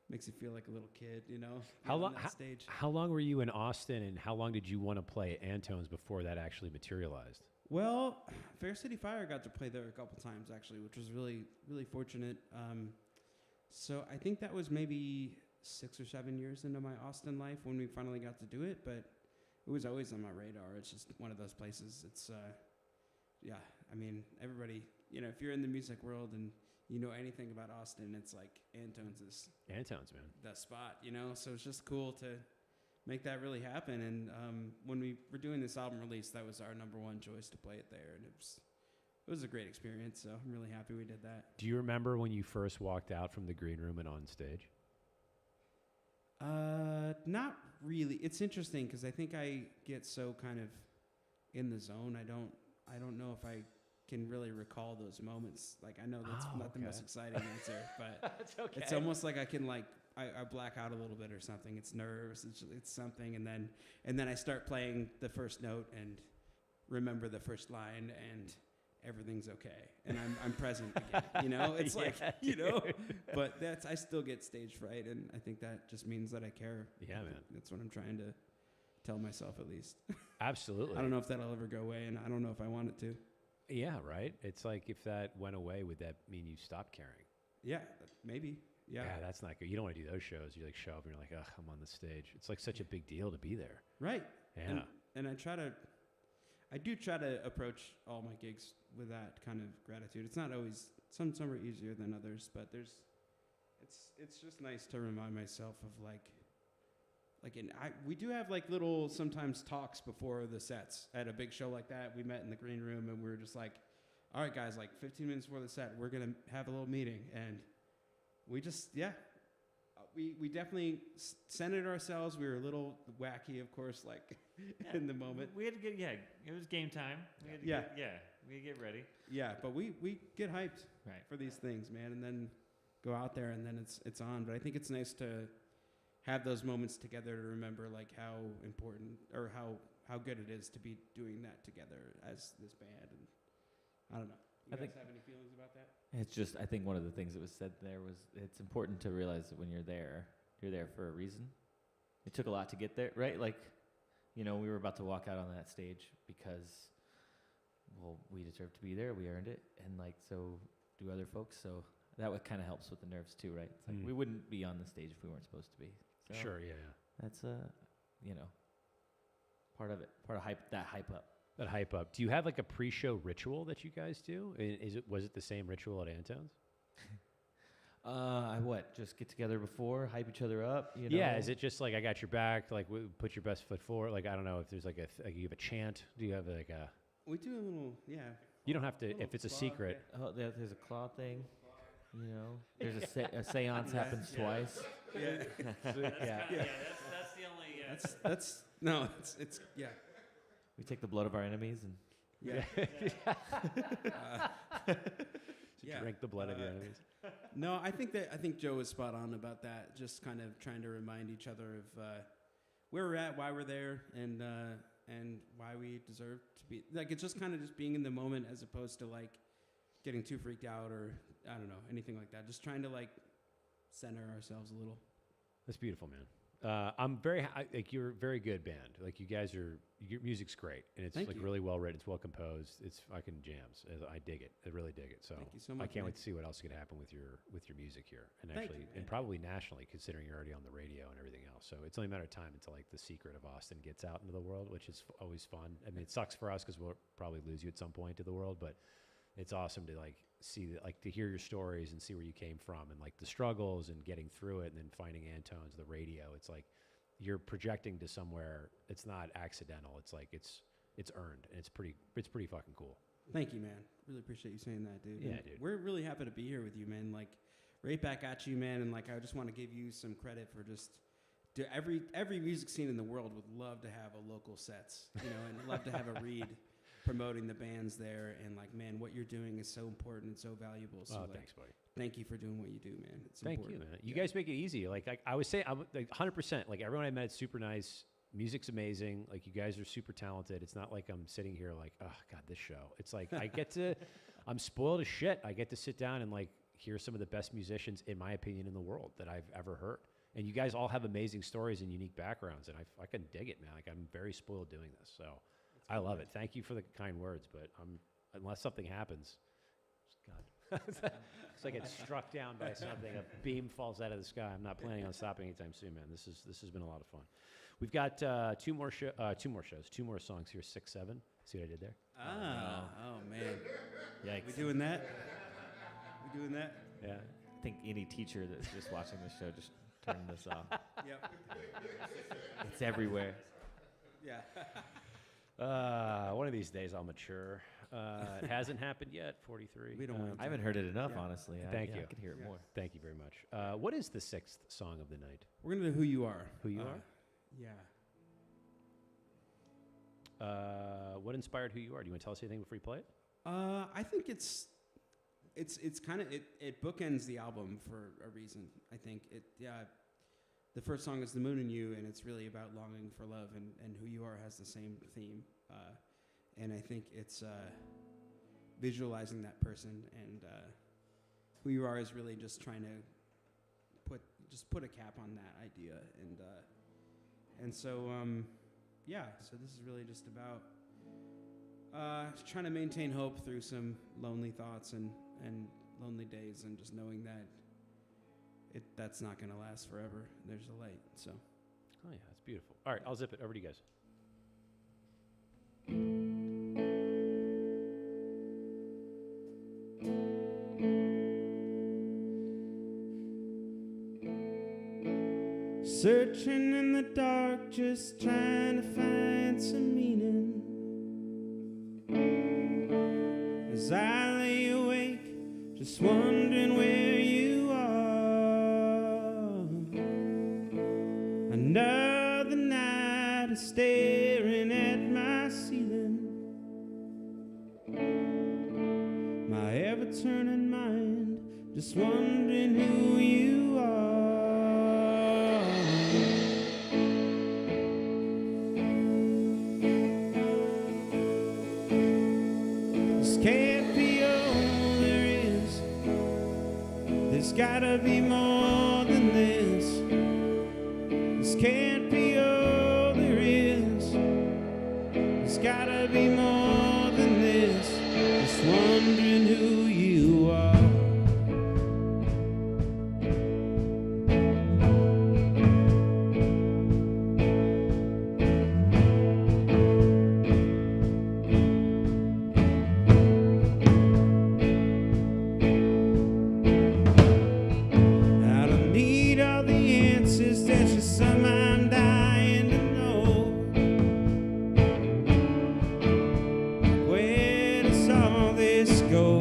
Makes you feel like a little kid, you know?
How long?
Stage.
How long were you in Austin, and how long did you want to play at Antone's before that actually materialized?
Well, Fair City Fire got to play there a couple times actually, which was really, really fortunate. So I think that was maybe 6 or 7 years into my Austin life when we finally got to do it, but it was always on my radar. It's just one of those places. It's, yeah, I mean, everybody, you know, if you're in the music world and you know anything about Austin, it's like Antone's is
man,
the spot, you know? So it's just cool to make that really happen. And when we were doing this album release, that was our number one choice to play it there. And it was a great experience, so I'm really happy we did that.
Do you remember when you first walked out from the green room and on stage?
Not really. It's interesting because I think I get so kind of in the zone. I don't know if I can really recall those moments. Like, I know that's not the most exciting answer, but
It's okay.
It's almost like I can like I black out a little bit or something. It's nerves. It's something, and then I start playing the first note and remember the first line, and everything's okay, and I'm present again. You know, it's
Yeah,
like, you know, but I still get stage fright, and I think that just means that I care.
Yeah, man.
That's what I'm trying to tell myself, at least.
Absolutely.
I don't know if that'll ever go away, and I don't know if I want it to.
Yeah, right. It's like if that went away, would that mean you stopped caring?
Yeah, maybe. Yeah.
That's not good. You don't want to do those shows. You like show up and you're like, ugh, I'm on the stage. It's like such a big deal to be there.
Right.
Yeah.
And I do try to approach all my gigs with that kind of gratitude. It's not always, some are easier than others, but it's just nice to remind myself of we do have like little sometimes talks before the sets at a big show like that. We met in the green room and we were just like, all right, guys, like 15 minutes before the set, we're going to have a little meeting. And we just, we definitely centered ourselves. We were a little wacky, of course, like in the moment.
We had to get, it was game time. We had to get ready.
Yeah, but we get hyped
Right.
for these things, man, and then go out there and then it's on. But I think it's nice to have those moments together to remember like how important or how good it is to be doing that together as this band. And I don't know. You guys have any feelings about that?
It's just, I think one of the things that was said there was it's important to realize that when you're there for a reason. It took a lot to get there, right? Like, you know, we were about to walk out on that stage because, well, we deserve to be there. We earned it. And, like, so do other folks. So that kind of helps with the nerves, too, right? It's like we wouldn't be on the stage if we weren't supposed to be. So
Sure, yeah.
that's, you know, part of it, part of that hype up.
That hype up. Do you have like a pre-show ritual that you guys do? Was it the same ritual at Antone's?
Just get together before, hype each other up, you know?
Yeah, is it just like I got your back, like put your best foot forward? Like, I don't know if there's like you have a chant. Do you have like a...
We do a little, yeah.
You don't have to, if it's a secret.
Oh, there's a claw thing, you know? There's a seance happens twice.
Yeah.
Yeah.
That's the only...
That's no, it's yeah.
We take the blood of our enemies and...
Yeah.
Drink the blood of your enemies.
No, I think Joe was spot on about that. Just kind of trying to remind each other of where we're at, why we're there, and why we deserve to be. Like, it's just kind of just being in the moment as opposed to like getting too freaked out or I don't know, anything like that. Just trying to like center ourselves a little.
That's beautiful, man. I'm like you're a very good band. Like you guys are, your music's great, and it's
Thank
like
you.
really well written. It's well composed. It's fucking jams. I dig it. I really dig it. So
Thank you so much,
I can't
man.
wait to see what else is going to happen with your music here, and
Thank
actually,
you,
and
man.
probably nationally, considering you're already on the radio and everything else. So it's only a matter of time until like the secret of Austin gets out into the world, which is always fun. I mean, it sucks for us because we'll probably lose you at some point to the world, but it's awesome to like see like to hear your stories and see where you came from and like the struggles and getting through it and then finding Antone's the radio. It's like you're projecting to somewhere. It's not accidental. It's like it's earned, and it's pretty fucking cool.
Thank you, man. Really appreciate you saying that, dude.
Yeah,
And
dude.
We're really happy to be here with you, man. Like, right back at you, man. And like, I just want to give you some credit for just every music scene in the world would love to have a local sets, you know, and love to have a read promoting the bands there. And like, man, what you're doing is so important and so valuable. So like,
Thanks, buddy.
thank you for doing what you do, man. It's
Thank
important.
you, man. You guys make it easy. Like I would say, I'm like 100%. Like everyone I met is super nice. Music's amazing. Like you guys are super talented. It's not like I'm sitting here like, oh God, this show. It's like I'm spoiled as shit. I get to sit down and like hear some of the best musicians, in my opinion, in the world that I've ever heard. And you guys all have amazing stories and unique backgrounds, and I can dig it, man. Like I'm very spoiled doing this, so I love it. Thank you for the kind words, but unless something happens, God, it's like it's struck down by something. A beam falls out of the sky. I'm not planning on stopping anytime soon, man. This has been a lot of fun. We've got two more songs here, 6, 7. See what I did there?
Oh man.
Yikes.
We doing that? We doing that?
Yeah.
I think any teacher that's just watching this show just turn this off.
Yep.
It's everywhere.
Yeah.
One of these days I'll mature. It hasn't happened yet. 43.
We don't want
I haven't heard it enough,
Yeah.
honestly.
Thank you.
I could hear it
Yeah.
more.
Thank you very much. What is the 6th song of the night?
We're gonna do Who You Are.
Who You Are?
Yeah.
What inspired Who You Are? Do you want to tell us anything before you play it?
I think it's kind of it bookends the album for a reason. I think the first song is The Moon and You, and it's really about longing for love, and Who You Are has the same theme. And I think it's visualizing that person, and Who You Are is really just trying to put a cap on that idea, and so so this is really just about trying to maintain hope through some lonely thoughts and lonely days, and just knowing that that's not going to last forever. There's a light. So
Oh yeah, that's beautiful. All right, I'll zip it over to you guys.
searching in the dark, just trying to find some meaning. As I lay awake, just wondering where you are. Another night of staring at my ceiling, my ever-turning mind, just wondering who you are. This can't be all there is. There's gotta be more than this. This can't be all there is. There's gotta be more than this. Just wondering who you are. I don't need all the answers, there's just some I'm dying to know. Where does all this go?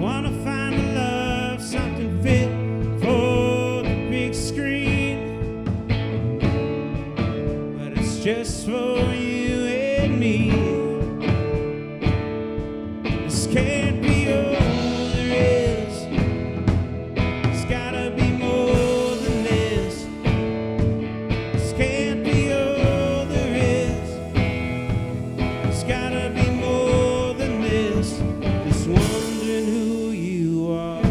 Wanna find a love, something fit for the big screen, but it's just for you and me. This can't be all there is. There's gotta be more than this. This can't be all there is. There's gotta be more than this. Just wondering who you are.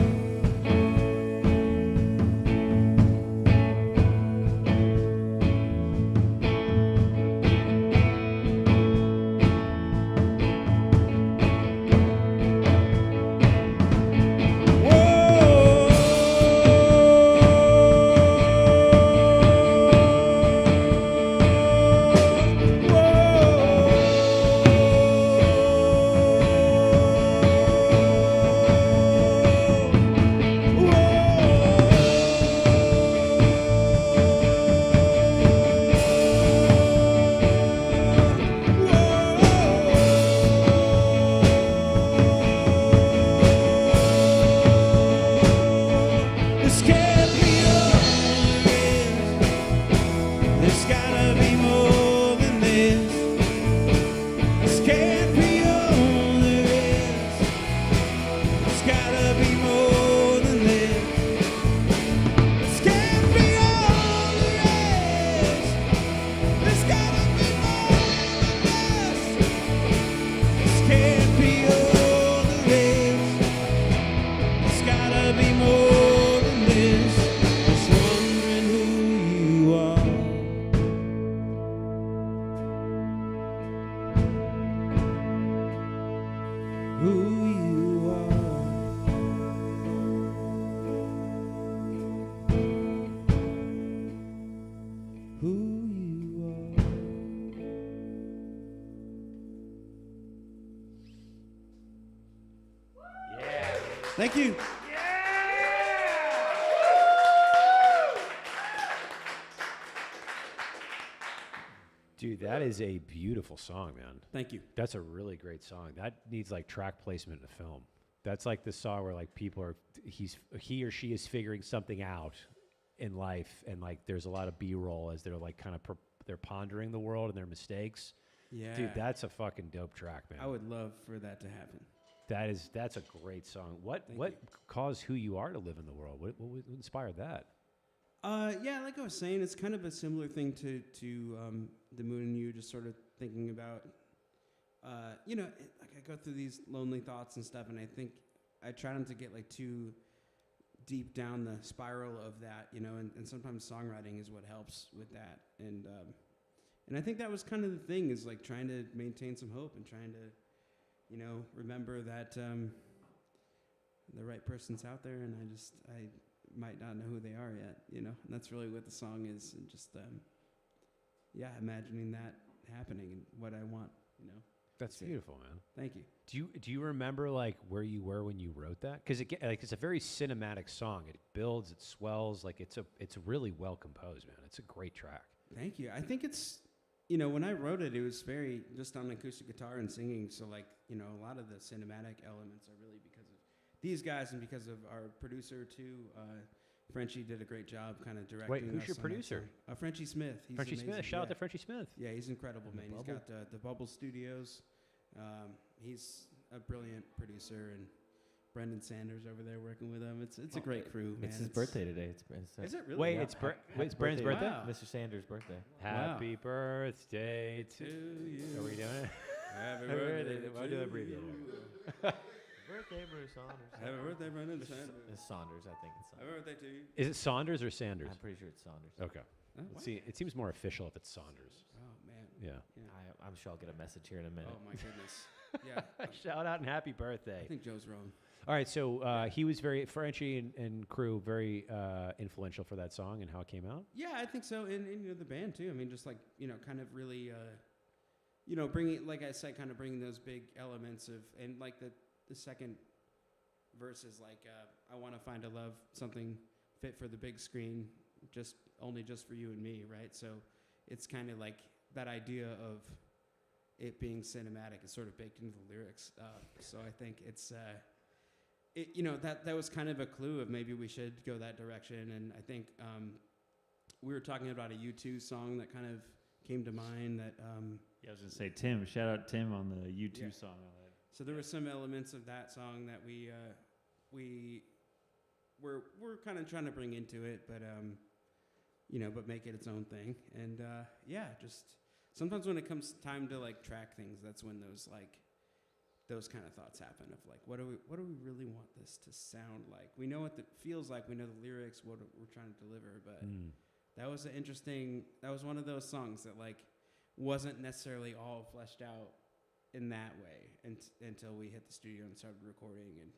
Thank you.
Dude, that is a beautiful song, man.
Thank you.
That's a really great song. That needs like track placement in a film. That's like the song where like people are he or she is figuring something out in life, and like there's a lot of B-roll as they're like kind of they're pondering the world and their mistakes.
Yeah.
Dude, that's a fucking dope track, man.
I would love for that to happen.
That's a great song. What caused who you are to live in the world? What inspired that?
Yeah, like I was saying, it's kind of a similar thing to the Moon and You, just sort of thinking about, like I go through these lonely thoughts and stuff, and I think I try not to get like too deep down the spiral of that, and sometimes songwriting is what helps with that, and I think that was kind of the thing, is like trying to maintain some hope and trying to, remember that the right person's out there, and I might not know who they are yet, and that's really what the song is, and just imagining that happening and what I want,
That's beautiful, man.
Thank you.
Do you remember like where you were when you wrote that? Because it's a very cinematic song. It builds, it swells, like it's really well composed, man. It's a great track.
Thank you. I think it's, when I wrote it, it was very just on acoustic guitar and singing. So like, a lot of the cinematic elements are really because of these guys and because of our producer too. Frenchie did a great job kind of directing.
Wait, who's
us
your
on
producer?
that song. Frenchie Smith. He's
Frenchie
amazing.
Smith. Shout out to Frenchie Smith.
Yeah, he's incredible, man. He's
Bubble.
got the Bubble Studios. He's a brilliant producer, and Brendan Sanders over there working with him. It's a great crew, man.
It's his birthday today.
Is it really?
Wait,
Wow.
it's Brandon's birthday?
Wow.
Mr. Sanders' birthday.
Happy birthday to
you.
Are we doing it?
Happy
birthday I'll do the
to
abbreviator.
Birthday, Bruce Saunders.
Happy birthday, Brendan
It's
Sanders.
Saunders, I think it's
Happy
Saunders.
birthday to you.
Is it Saunders or Sanders?
I'm pretty sure it's Saunders.
Okay.
Oh,
Let's see, it seems more official if it's Saunders.
Oh man.
Yeah.
I'm sure I'll get a message here in a minute.
Oh my goodness. Yeah.
Shout out and happy
I
birthday.
think Joe's wrong.
All right, so he was Frenchie and crew very influential for that song and how it came out.
Yeah, I think so, and the band too. I mean, just like kind of really, bringing, like I said, kind of bringing those big elements of, and like the second verse is like, I want to find a love, something fit for the big screen, just for you and me, right? So it's kind of like that idea of it being cinematic is sort of baked into the lyrics. So I think it's. That was kind of a clue of maybe we should go that direction. And I think we were talking about a U2 song that kind of came to mind that...
Yeah, I was going to say, Tim. Shout out Tim on the U2 song.
So there were some elements of that song that we're kind of trying to bring into it, but make it its own thing. And just sometimes when it comes time to like track things, that's when those kind of thoughts happen of like, what do we really want this to sound like? We know what it feels like. We know the lyrics, what we're trying to deliver. But that was one of those songs that like wasn't necessarily all fleshed out in that way until we hit the studio and started recording. And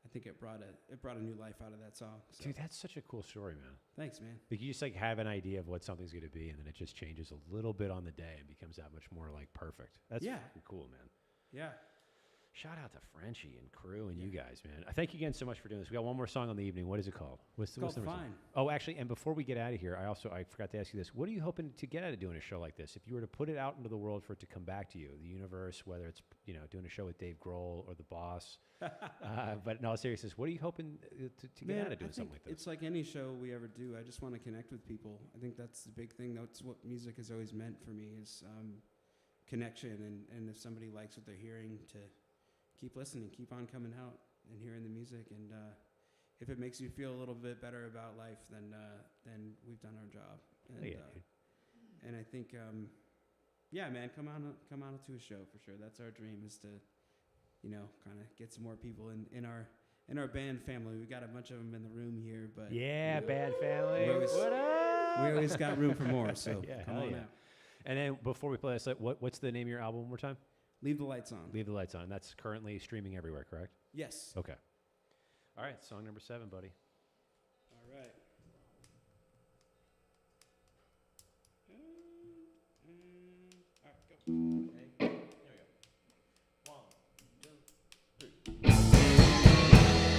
I think it brought a new life out of that song. So.
Dude, that's such a cool story, man.
Thanks, man.
Like you just like have an idea of what something's going to be, and then it just changes a little bit on the day and becomes that much more like perfect. That's fucking cool, man.
Yeah.
Shout out to Frenchie and crew and you guys, man. Thank you again so much for doing this. We got one more song on the evening. What is it called? What's the
called
number
Fine.
song? Oh, actually, and before we get out of here, I forgot to ask you this. What are you hoping to get out of doing a show like this? If you were to put it out into the world for it to come back to you, the universe, whether it's doing a show with Dave Grohl or the Boss, but in all seriousness, what are you hoping to get out of doing something like this?
It's like any show we ever do. I just want to connect with people. I think that's the big thing. That's what music has always meant for me is connection, and if somebody likes what they're hearing, to keep listening, keep on coming out and hearing the music, and if it makes you feel a little bit better about life, then we've done our job. And, and I think, man, come on to a show for sure. That's our dream, is to, kind of get some more people in our band family. We got a bunch of them in the room here, but
band family.
What up? We always got room for more. So come on out.
And then before we play this, what's the name of your album one more time?
Leave the Lights On.
Leave the Lights On. That's currently streaming everywhere, correct?
Yes.
Okay. All right, song number 7, buddy.
All right. All right, go.
Here we go. 1, 2, 3.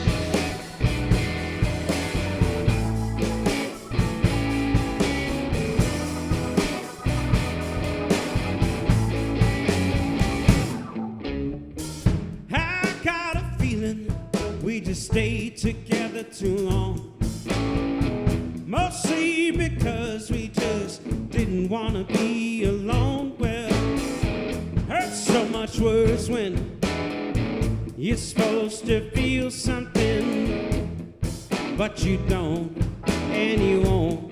stayed together too long. Mostly because we just didn't want to be alone. Well, hurts so much worse when you're supposed to feel something, but you don't and you won't.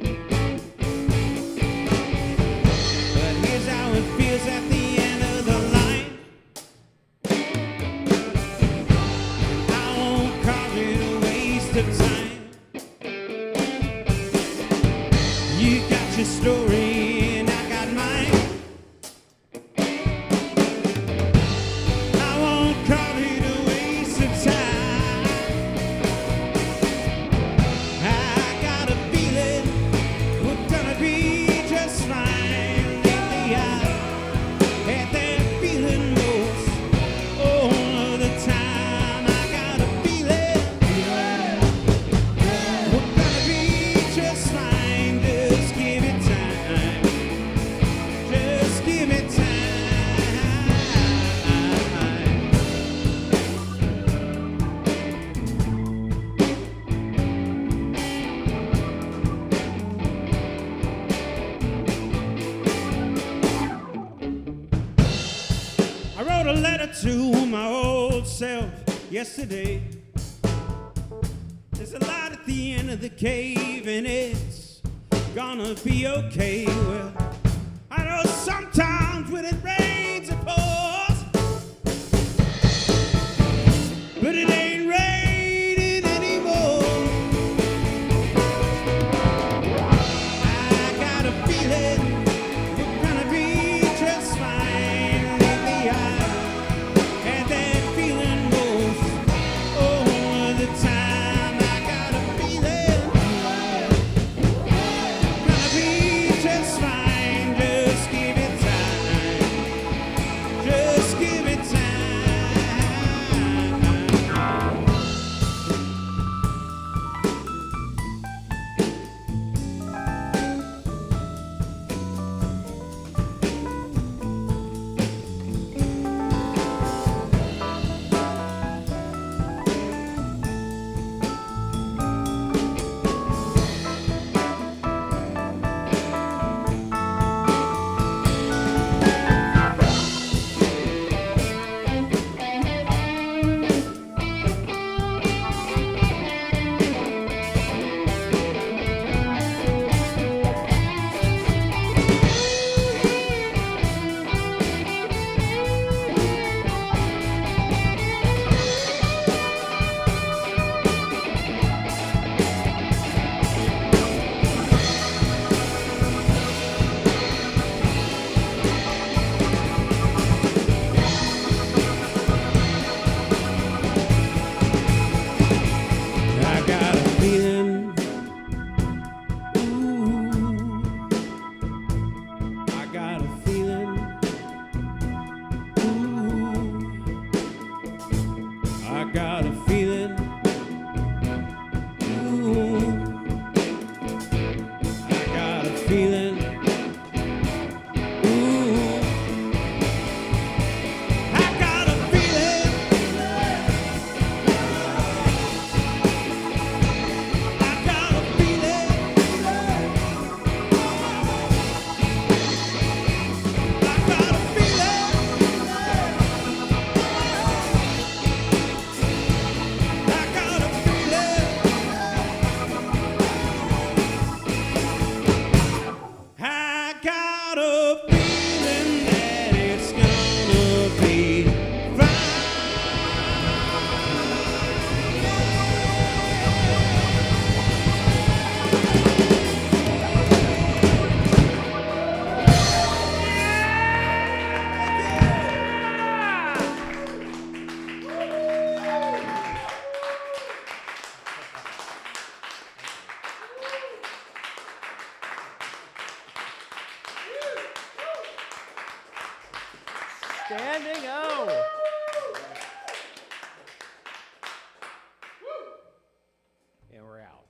But here's how it feels at the end of the line. I won't call it a waste of time. You got your story and I got mine. I won't call it a waste of time. I got a feeling we're gonna be just fine. Lately I had that feeling most all of the time. I got a feeling we're gonna be just fine. Just give it time. Just give it time. I wrote a letter to my old self yesterday. There's a light at the end of the cave and it's gonna be okay. Well, I know sometimes when it rains it pours, but it ain't raining anymore. I got a feeling we're gonna be just fine. Lately I had that feeling most all the time. I got a feeling gonna be just fine. Just give it time. Just give it time. I got a feeling, ooh, I got a feeling, ooh, I got a feeling, ooh, I got a feeling, ooh, I got a feeling. I got a feeling. I got a feeling. I got a feeling. I got a feeling that it's gonna be fine.
Standing O.
And we're out.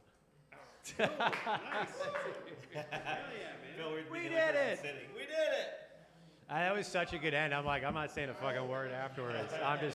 We
did it.
We did it.
That was such a good end. I'm like, I'm not saying a fucking word afterwards. I'm just